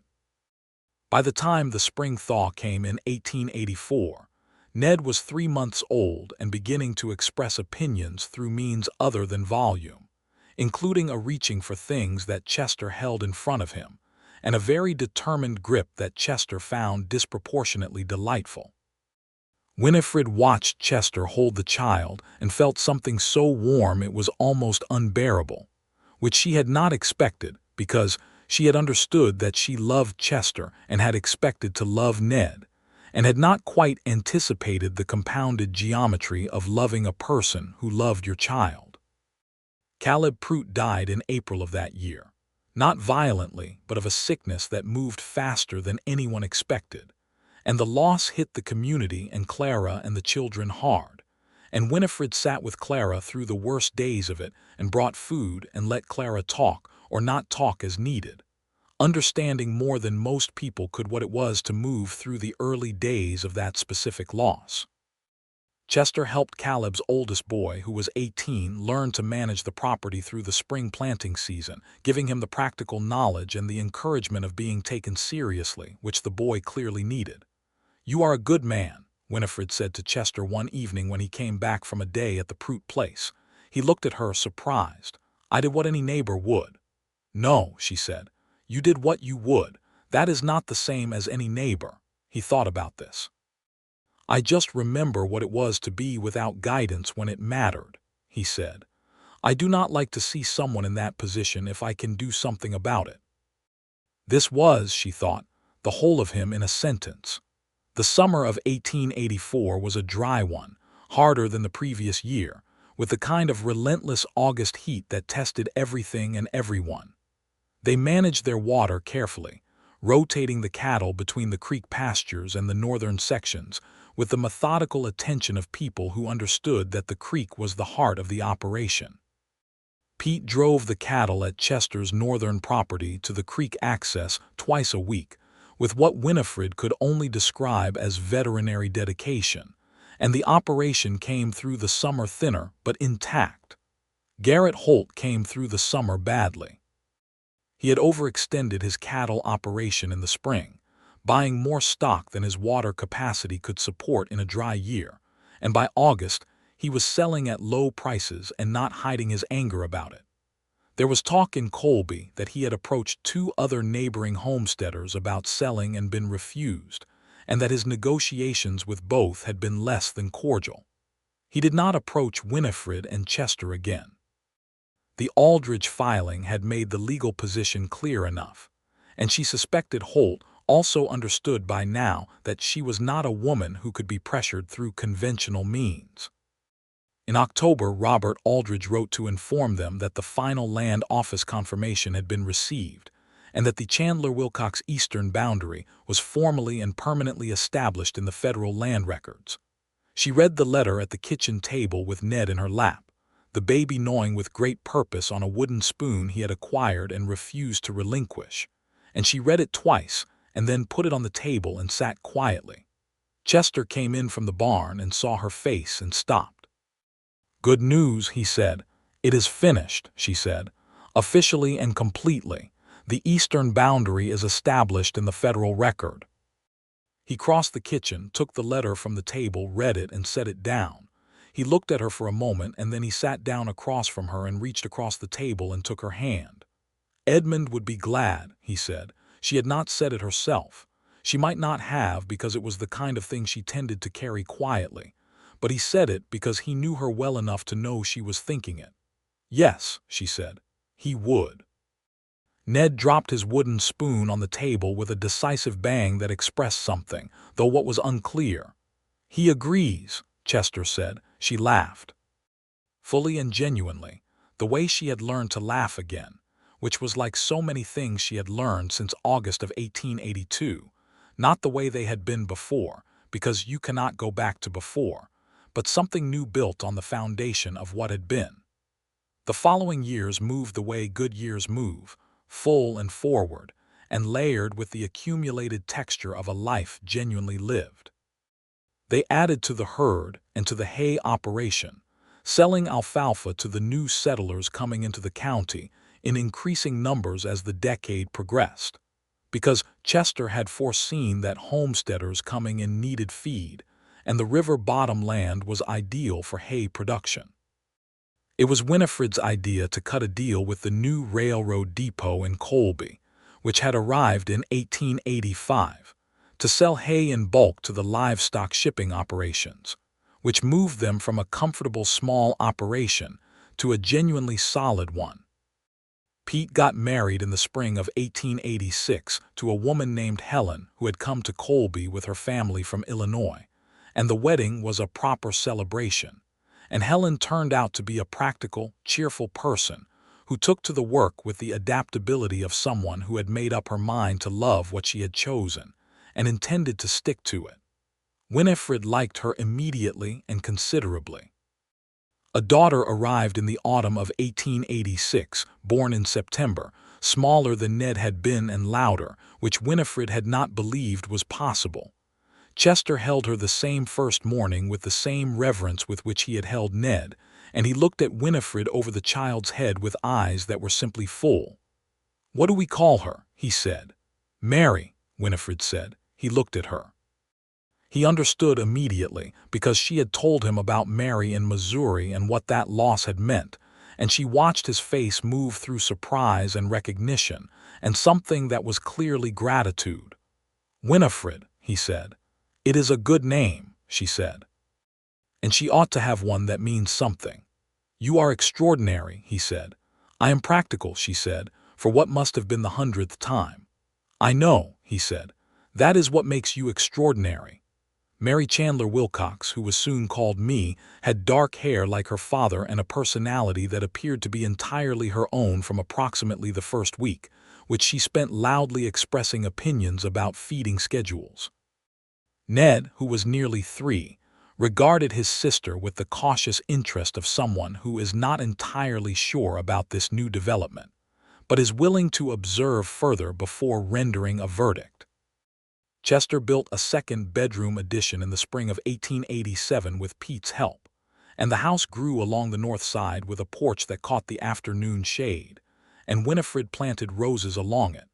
By the time the spring thaw came in 1884, Ned was 3 months old and beginning to express opinions through means other than volume, including a reaching for things that Chester held in front of him, and a very determined grip that Chester found disproportionately delightful. Winifred watched Chester hold the child and felt something so warm it was almost unbearable, which she had not expected because she had understood that she loved Chester and had expected to love Ned, and had not quite anticipated the compounded geometry of loving a person who loved your child. Caleb Prout died in April of that year, not violently, but of a sickness that moved faster than anyone expected, and the loss hit the community and Clara and the children hard, and Winifred sat with Clara through the worst days of it and brought food and let Clara talk or not talk as needed, understanding more than most people could what it was to move through the early days of that specific loss. Chester helped Caleb's oldest boy, who was 18, learn to manage the property through the spring planting season, giving him the practical knowledge and the encouragement of being taken seriously, which the boy clearly needed. "You are a good man," Winifred said to Chester one evening when he came back from a day at the Prout place. He looked at her, surprised. "I did what any neighbor would." "No," she said. "You did what you would. That is not the same as any neighbor." He thought about this. "I just remember what it was to be without guidance when it mattered," he said. "I do not like to see someone in that position if I can do something about it." This was, she thought, the whole of him in a sentence. The summer of 1884 was a dry one, harder than the previous year, with the kind of relentless August heat that tested everything and everyone. They managed their water carefully, rotating the cattle between the creek pastures and the northern sections, with the methodical attention of people who understood that the creek was the heart of the operation. Pete drove the cattle at Chester's northern property to the creek access twice a week, with what Winifred could only describe as veterinary dedication, and the operation came through the summer thinner but intact. Garrett Holt came through the summer badly. He had overextended his cattle operation in the spring, buying more stock than his water capacity could support in a dry year, and by August he was selling at low prices and not hiding his anger about it. There was talk in Colby that he had approached 2 other neighboring homesteaders about selling and been refused, and that his negotiations with both had been less than cordial. He did not approach Winifred and Chester again. The Aldridge filing had made the legal position clear enough, and she suspected Holt also understood by now that she was not a woman who could be pressured through conventional means. In October, Robert Aldridge wrote to inform them that the final land office confirmation had been received, and that the Chandler-Wilcox eastern boundary was formally and permanently established in the federal land records. She read the letter at the kitchen table with Ned in her lap, the baby gnawing with great purpose on a wooden spoon he had acquired and refused to relinquish, and she read it twice, and then put it on the table and sat quietly. Chester came in from the barn and saw her face and stopped. "Good news," he said. "It is finished," she said. "Officially and completely. The eastern boundary is established in the federal record." He crossed the kitchen, took the letter from the table, read it, and set it down. He looked at her for a moment, and then he sat down across from her and reached across the table and took her hand. "Edmund would be glad," he said. She had not said it herself. She might not have, because it was the kind of thing she tended to carry quietly, but he said it because he knew her well enough to know she was thinking it. Yes, she said, he would. Ned dropped his wooden spoon on the table with a decisive bang that expressed something, though what was unclear. He agrees, Chester said. She laughed. Fully and genuinely, the way she had learned to laugh again, which was like so many things she had learned since August of 1882, not the way they had been before, because you cannot go back to before, but something new built on the foundation of what had been. The following years moved the way good years move, full and forward, and layered with the accumulated texture of a life genuinely lived. They added to the herd and to the hay operation, selling alfalfa to the new settlers coming into the county in increasing numbers as the decade progressed, because Chester had foreseen that homesteaders coming in needed feed, and the river bottom land was ideal for hay production. It was Winifred's idea to cut a deal with the new railroad depot in Colby, which had arrived in 1885, to sell hay in bulk to the livestock shipping operations, which moved them from a comfortable small operation to a genuinely solid one. Pete got married in the spring of 1886 to a woman named Helen who had come to Colby with her family from Illinois, and the wedding was a proper celebration. And Helen turned out to be a practical, cheerful person who took to the work with the adaptability of someone who had made up her mind to love what she had chosen and intended to stick to it. Winifred liked her immediately and considerably. A daughter arrived in the autumn of 1886, born in September, smaller than Ned had been and louder, which Winifred had not believed was possible. Chester held her the same first morning with the same reverence with which he had held Ned, and he looked at Winifred over the child's head with eyes that were simply full. "What do we call her?" he said. "Mary," Winifred said. He looked at her. He understood immediately, because she had told him about Mary in Missouri and what that loss had meant, and she watched his face move through surprise and recognition, and something that was clearly gratitude. "Winifred," he said. "It is a good name," she said. "And she ought to have one that means something." "You are extraordinary," he said. "I am practical," she said, for what must have been the 100th time. "I know," he said. "That is what makes you extraordinary." Mary Chandler Wilcox, who was soon called Me, had dark hair like her father and a personality that appeared to be entirely her own from approximately the first week, which she spent loudly expressing opinions about feeding schedules. Ned, who was nearly 3, regarded his sister with the cautious interest of someone who is not entirely sure about this new development, but is willing to observe further before rendering a verdict. Chester built a second-bedroom addition in the spring of 1887 with Pete's help, and the house grew along the north side with a porch that caught the afternoon shade, and Winifred planted roses along it,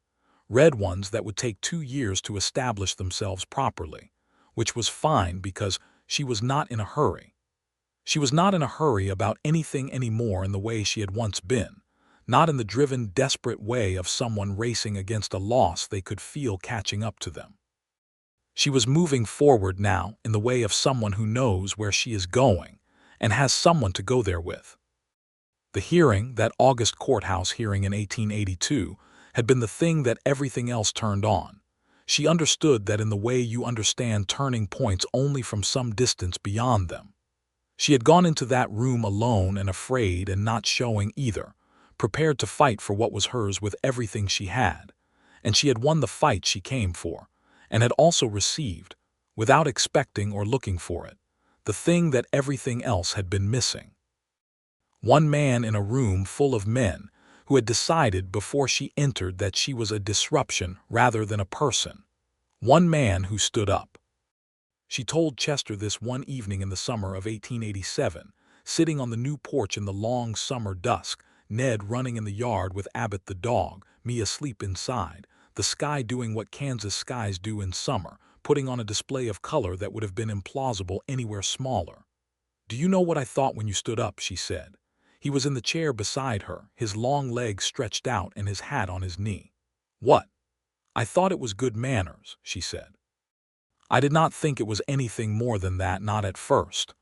red ones that would take 2 years to establish themselves properly, which was fine because she was not in a hurry. She was not in a hurry about anything anymore in the way she had once been, not in the driven, desperate way of someone racing against a loss they could feel catching up to them. She was moving forward now in the way of someone who knows where she is going and has someone to go there with. The hearing, that August courthouse hearing in 1882, had been the thing that everything else turned on. She understood that in the way you understand turning points only from some distance beyond them. She had gone into that room alone and afraid and not showing either, prepared to fight for what was hers with everything she had, and she had won the fight she came for, and had also received, without expecting or looking for it, the thing that everything else had been missing. One man in a room full of men who had decided before she entered that she was a disruption rather than a person. One man who stood up. She told Chester this one evening in the summer of 1887, sitting on the new porch in the long summer dusk, Ned running in the yard with Abbott the dog, me asleep inside, the sky doing what Kansas skies do in summer, putting on a display of color that would have been implausible anywhere smaller. "Do you know what I thought when you stood up?" she said. He was in the chair beside her, his long legs stretched out and his hat on his knee. "What?" "I thought it was good manners," she said. "I did not think it was anything more than that, not at first."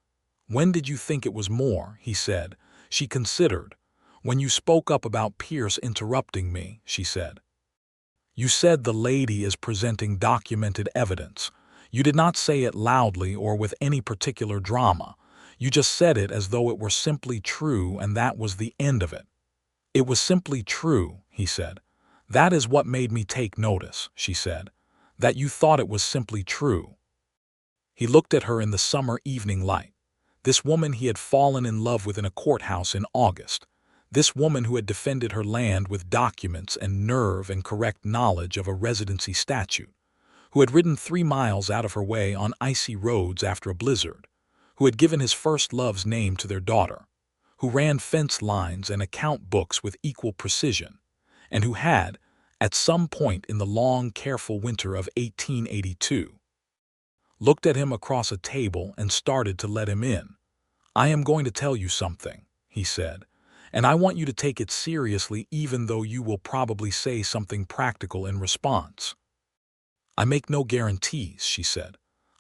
"When did you think it was more?" he said. She considered. When you spoke up about Pierce interrupting me, she said. You said the lady is presenting documented evidence. You did not say it loudly or with any particular drama. You just said it as though it were simply true, and that was the end of it. It was simply true, he said. That is what made me take notice, she said. That you thought it was simply true. He looked at her in the summer evening light. This woman he had fallen in love with in a courthouse in August. This woman who had defended her land with documents and nerve and correct knowledge of a residency statute, who had ridden 3 miles out of her way on icy roads after a blizzard, who had given his first love's name to their daughter, who ran fence lines and account books with equal precision, and who had, at some point in the long, careful winter of 1882, looked at him across a table and started to let him in. I am going to tell you something, he said, and I want you to take it seriously even though you will probably say something practical in response. I make no guarantees, she said.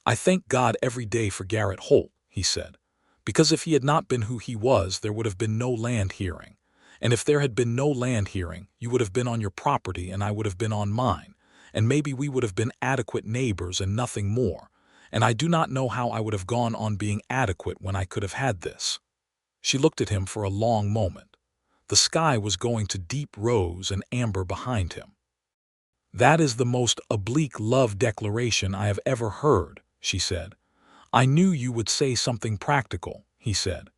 I thank God every day for Garrett Holt, he said, because if he had not been who he was, there would have been no land hearing. And if there had been no land hearing, you would have been on your property and I would have been on mine, and maybe we would have been adequate neighbors and nothing more. And I do not know how I would have gone on being adequate when I could have had this. She looked at him for a long moment. The sky was going to deep rose and amber behind him. That is the most oblique love declaration I have ever heard, she said. I knew you would say something practical, he said.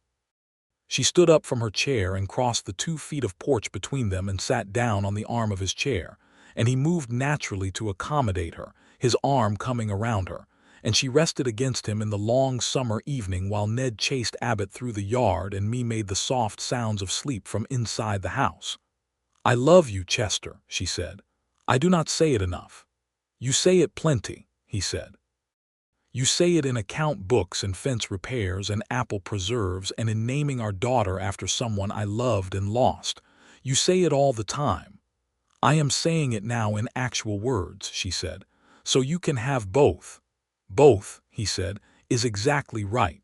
She stood up from her chair and crossed the 2 feet of porch between them and sat down on the arm of his chair, and he moved naturally to accommodate her, his arm coming around her, and she rested against him in the long summer evening while Ned chased Abbott through the yard and me made the soft sounds of sleep from inside the house. I love you, Chester, she said. I do not say it enough. You say it plenty, he said. You say it in account books and fence repairs and apple preserves and in naming our daughter after someone I loved and lost. You say it all the time. I am saying it now in actual words, she said, so you can have both. Both, he said, is exactly right.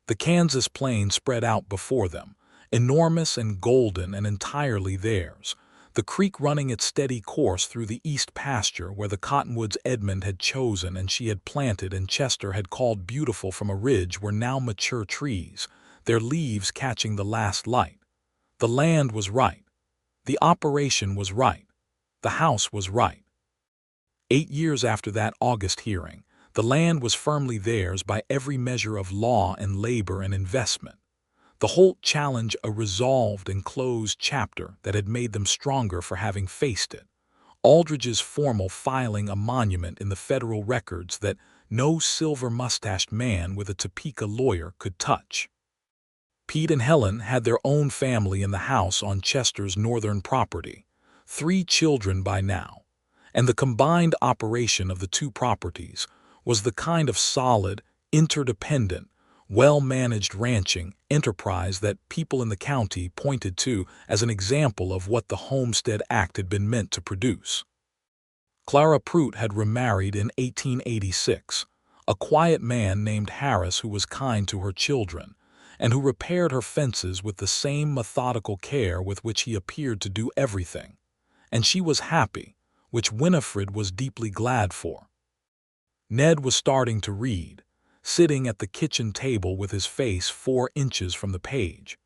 The Kansas plain spread out before them, enormous and golden and entirely theirs, the creek running its steady course through the east pasture where the cottonwoods Edmund had chosen and she had planted and Chester had called beautiful from a ridge were now mature trees, their leaves catching the last light. The land was right. The operation was right. The house was right. 8 years after that August hearing, the land was firmly theirs by every measure of law and labor and investment. The Holt challenge a resolved and closed chapter that had made them stronger for having faced it. Aldridge's formal filing a monument in the federal records that no silver-mustached man with a Topeka lawyer could touch. Pete and Helen had their own family in the house on Chester's northern property, 3 children by now, and the combined operation of the 2 properties was the kind of solid, interdependent, well-managed ranching enterprise that people in the county pointed to as an example of what the Homestead Act had been meant to produce. Clara Pruitt had remarried in 1886, a quiet man named Harris who was kind to her children, and who repaired her fences with the same methodical care with which he appeared to do everything. And she was happy, which Winifred was deeply glad for. Ned was starting to read, sitting at the kitchen table with his face 4 inches from the page,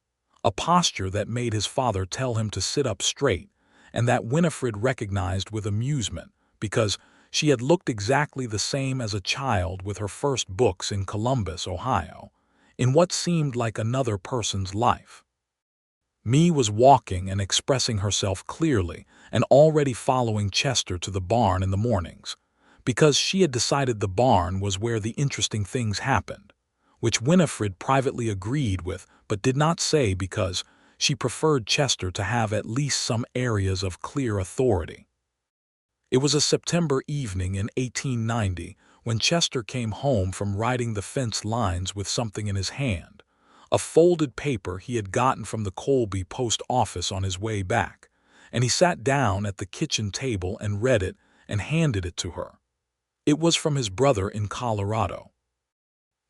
a posture that made his father tell him to sit up straight, and that Winifred recognized with amusement, because she had looked exactly the same as a child with her first books in Columbus, Ohio, in what seemed like another person's life. Mee was walking and expressing herself clearly and already following Chester to the barn in the mornings, because she had decided the barn was where the interesting things happened, which Winifred privately agreed with but did not say because she preferred Chester to have at least some areas of clear authority. It was a September evening in 1890 when Chester came home from riding the fence lines with something in his hand, a folded paper he had gotten from the Colby post office on his way back, and he sat down at the kitchen table and read it and handed it to her. It was from his brother in Colorado.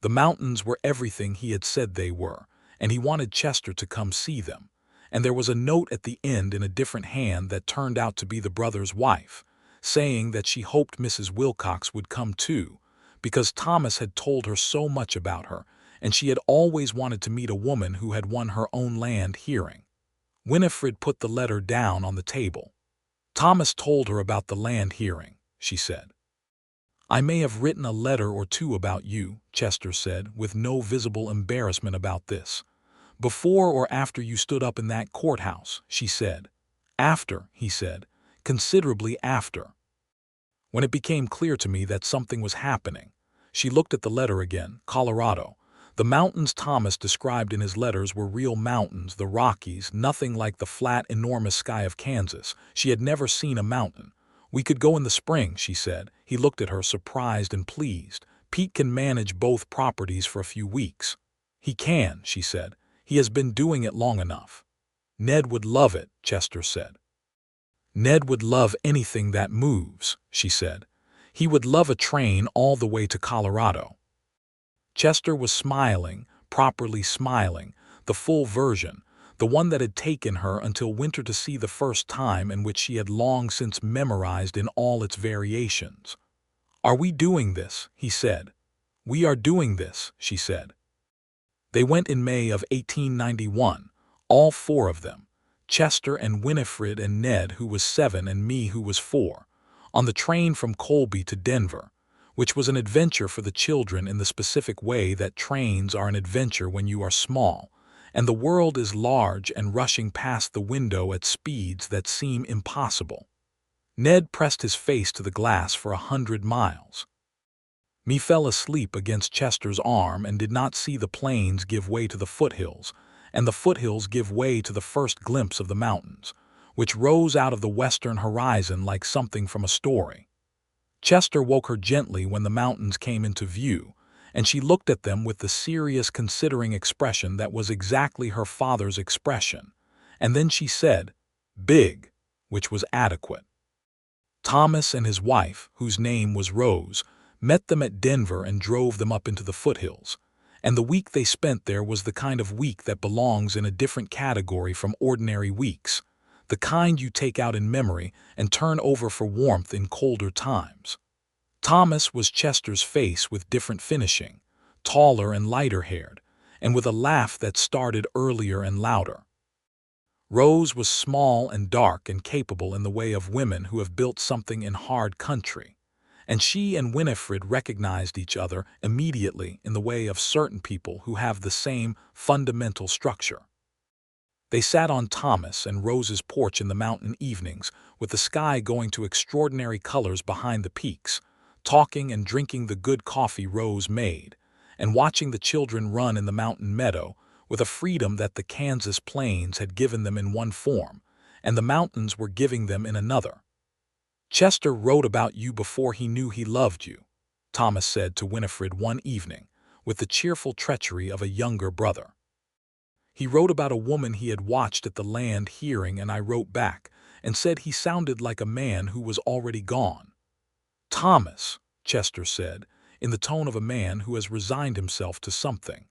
The mountains were everything he had said they were, and he wanted Chester to come see them, and there was a note at the end in a different hand that turned out to be the brother's wife, saying that she hoped Mrs. Wilcox would come too, because Thomas had told her so much about her, and she had always wanted to meet a woman who had won her own land hearing. Winifred put the letter down on the table. Thomas told her about the land hearing, she said. I may have written a letter or two about you, Chester said, with no visible embarrassment about this. Before or after you stood up in that courthouse, she said. After, he said, considerably after. When it became clear to me that something was happening, she looked at the letter again, Colorado. The mountains Thomas described in his letters were real mountains, the Rockies, nothing like the flat, enormous sky of Kansas. She had never seen a mountain. We could go in the spring, she said. He looked at her, surprised and pleased. Pete can manage both properties for a few weeks. He can, she said. He has been doing it long enough. Ned would love it, Chester said. Ned would love anything that moves, she said. He would love a train all the way to Colorado. Chester was smiling, properly smiling, the full version, the one that had taken her until winter to see the first time and which she had long since memorized in all its variations. Are we doing this? He said. We are doing this, she said. They went in May of 1891, all four of them, Chester and Winifred and Ned, who was 7, and me, who was 4, on the train from Colby to Denver, which was an adventure for the children in the specific way that trains are an adventure when you are small, and the world is large and rushing past the window at speeds that seem impossible. Ned pressed his face to the glass for 100 miles. Me fell asleep against Chester's arm and did not see the plains give way to the foothills, and the foothills give way to the first glimpse of the mountains, which rose out of the western horizon like something from a story. Chester woke her gently when the mountains came into view, and she looked at them with the serious, considering expression that was exactly her father's expression, and then she said, "Big," which was adequate. Thomas and his wife, whose name was Rose, met them at Denver and drove them up into the foothills, and the week they spent there was the kind of week that belongs in a different category from ordinary weeks, the kind you take out in memory and turn over for warmth in colder times. Thomas was Chester's face with different finishing, taller and lighter-haired, and with a laugh that started earlier and louder. Rose was small and dark and capable in the way of women who have built something in hard country, and she and Winifred recognized each other immediately in the way of certain people who have the same fundamental structure. They sat on Thomas and Rose's porch in the mountain evenings, with the sky going to extraordinary colors behind the peaks, talking and drinking the good coffee Rose made, and watching the children run in the mountain meadow with a freedom that the Kansas plains had given them in one form, and the mountains were giving them in another. Chester wrote about you before he knew he loved you, Thomas said to Winifred one evening, with the cheerful treachery of a younger brother. He wrote about a woman he had watched at the land hearing, and I wrote back and said he sounded like a man who was already gone. Thomas, Chester said, in the tone of a man who has resigned himself to something.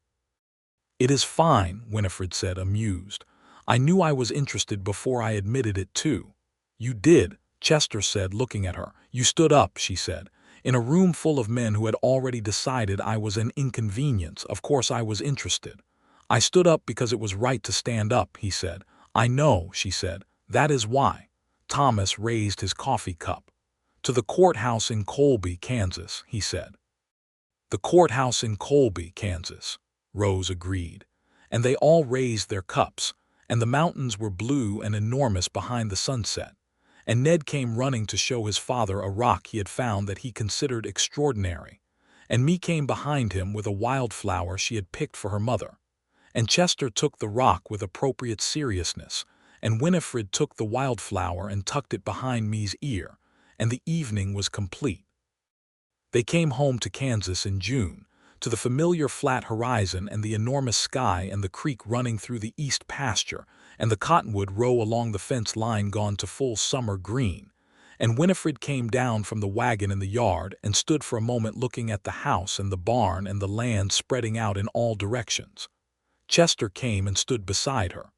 It is fine, Winifred said, amused. I knew I was interested before I admitted it too. You did, Chester said, looking at her. You stood up, she said, in a room full of men who had already decided I was an inconvenience. Of course I was interested. I stood up because it was right to stand up, he said. I know, she said. That is why. Thomas raised his coffee cup. To the courthouse in Colby, Kansas, he said. The courthouse in Colby, Kansas, Rose agreed, and they all raised their cups, and the mountains were blue and enormous behind the sunset, and Ned came running to show his father a rock he had found that he considered extraordinary, and me came behind him with a wildflower she had picked for her mother, and Chester took the rock with appropriate seriousness, and Winifred took the wildflower and tucked it behind me's ear, and the evening was complete. They came home to Kansas in June, to the familiar flat horizon and the enormous sky and the creek running through the east pasture and the cottonwood row along the fence line gone to full summer green, and Winifred came down from the wagon in the yard and stood for a moment looking at the house and the barn and the land spreading out in all directions. Chester came and stood beside her.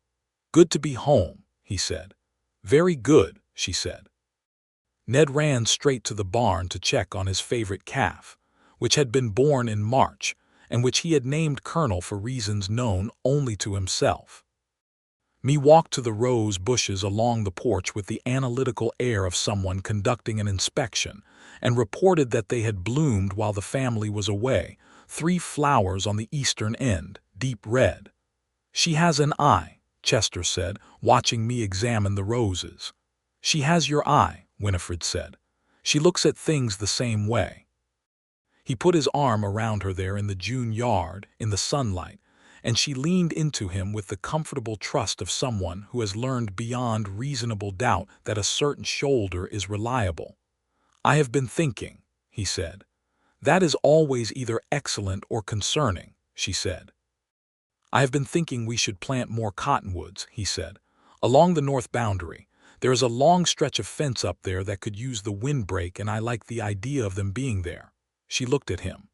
"Good to be home," he said. "Very good," she said. Ned ran straight to the barn to check on his favorite calf, which had been born in March and which he had named Colonel for reasons known only to himself. Me walked to the rose bushes along the porch with the analytical air of someone conducting an inspection and reported that they had bloomed while the family was away, 3 flowers on the eastern end, deep red. "She has an eye," Chester said, watching me examine the roses. "She has your eye," Winifred said. "She looks at things the same way." He put his arm around her there in the June yard, in the sunlight, and she leaned into him with the comfortable trust of someone who has learned beyond reasonable doubt that a certain shoulder is reliable. "I have been thinking," he said. "That is always either excellent or concerning," she said. "I have been thinking we should plant more cottonwoods," he said, "along the north boundary. There is a long stretch of fence up there that could use the windbreak, and I like the idea of them being there." She looked at him.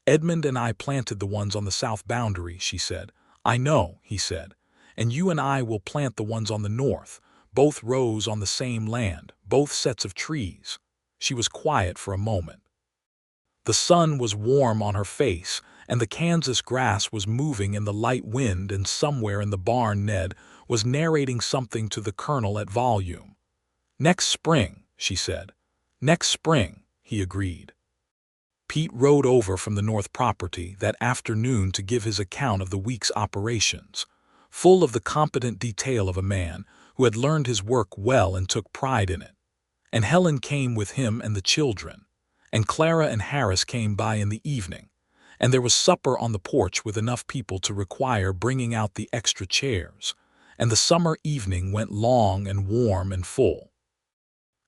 "Edmund and I planted the ones on the south boundary," she said. "I know," he said. "And you and I will plant the ones on the north, both rows on the same land, both sets of trees." She was quiet for a moment. The sun was warm on her face, and the Kansas grass was moving in the light wind, and somewhere in the barn Ned was narrating something to the Colonel at volume. "Next spring," she said. "Next spring," he agreed. Pete rode over from the north property that afternoon to give his account of the week's operations, full of the competent detail of a man who had learned his work well and took pride in it. And Helen came with him and the children, and Clara and Harris came by in the evening, and there was supper on the porch with enough people to require bringing out the extra chairs, and the summer evening went long and warm and full.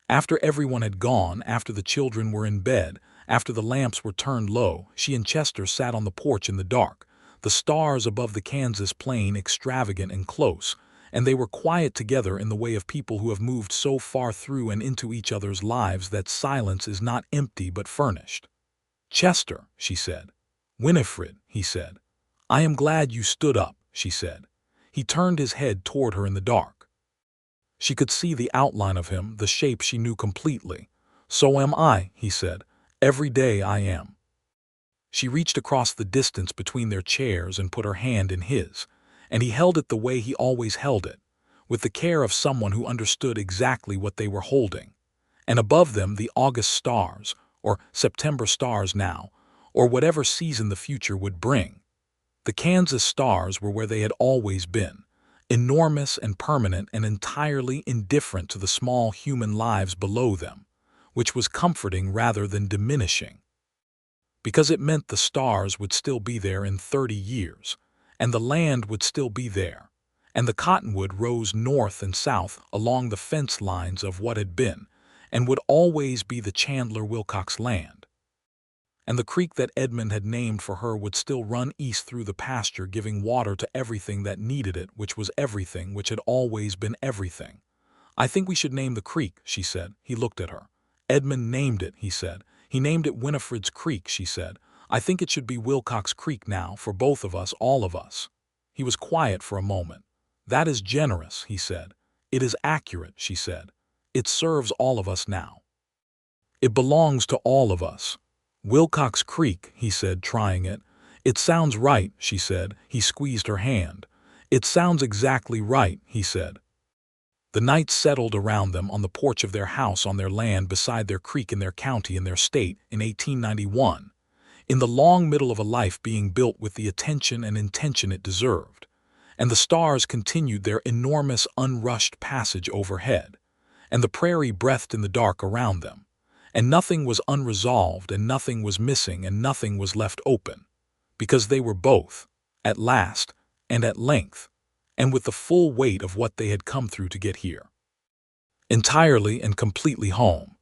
After everyone had gone, after the children were in bed, after the lamps were turned low, she and Chester sat on the porch in the dark, the stars above the Kansas plain extravagant and close, and they were quiet together in the way of people who have moved so far through and into each other's lives that silence is not empty but furnished. "Chester," she said. "Winifred," he said. "I am glad you stood up," she said. He turned his head toward her in the dark. She could see the outline of him, the shape she knew completely. "So am I," he said. "Every day I am." She reached across the distance between their chairs and put her hand in his, and he held it the way he always held it, with the care of someone who understood exactly what they were holding. And above them the August stars, or September stars now, or whatever season the future would bring. The Kansas stars were where they had always been, enormous and permanent and entirely indifferent to the small human lives below them, which was comforting rather than diminishing, because it meant the stars would still be there in 30 years, and the land would still be there, and the cottonwood rose north and south along the fence lines of what had been, and would always be the Chandler Wilcox land. And the creek that Edmund had named for her would still run east through the pasture, giving water to everything that needed it, which was everything, which had always been everything. "I think we should name the creek," she said. He looked at her. "Edmund named it," he said. "He named it Winifred's Creek," she said. "I think it should be Wilcox Creek now, for both of us, all of us." He was quiet for a moment. "That is generous," he said. "It is accurate," she said. "It serves all of us now. It belongs to all of us." "Wilcox Creek," he said, trying it. "It sounds right," she said. He squeezed her hand. "It sounds exactly right," he said. The night settled around them on the porch of their house on their land beside their creek in their county in their state in 1891, in the long middle of a life being built with the attention and intention it deserved, and the stars continued their enormous unrushed passage overhead, and the prairie breathed in the dark around them, and nothing was unresolved and nothing was missing and nothing was left open, because they were both, at last and at length, and with the full weight of what they had come through to get here, entirely and completely home.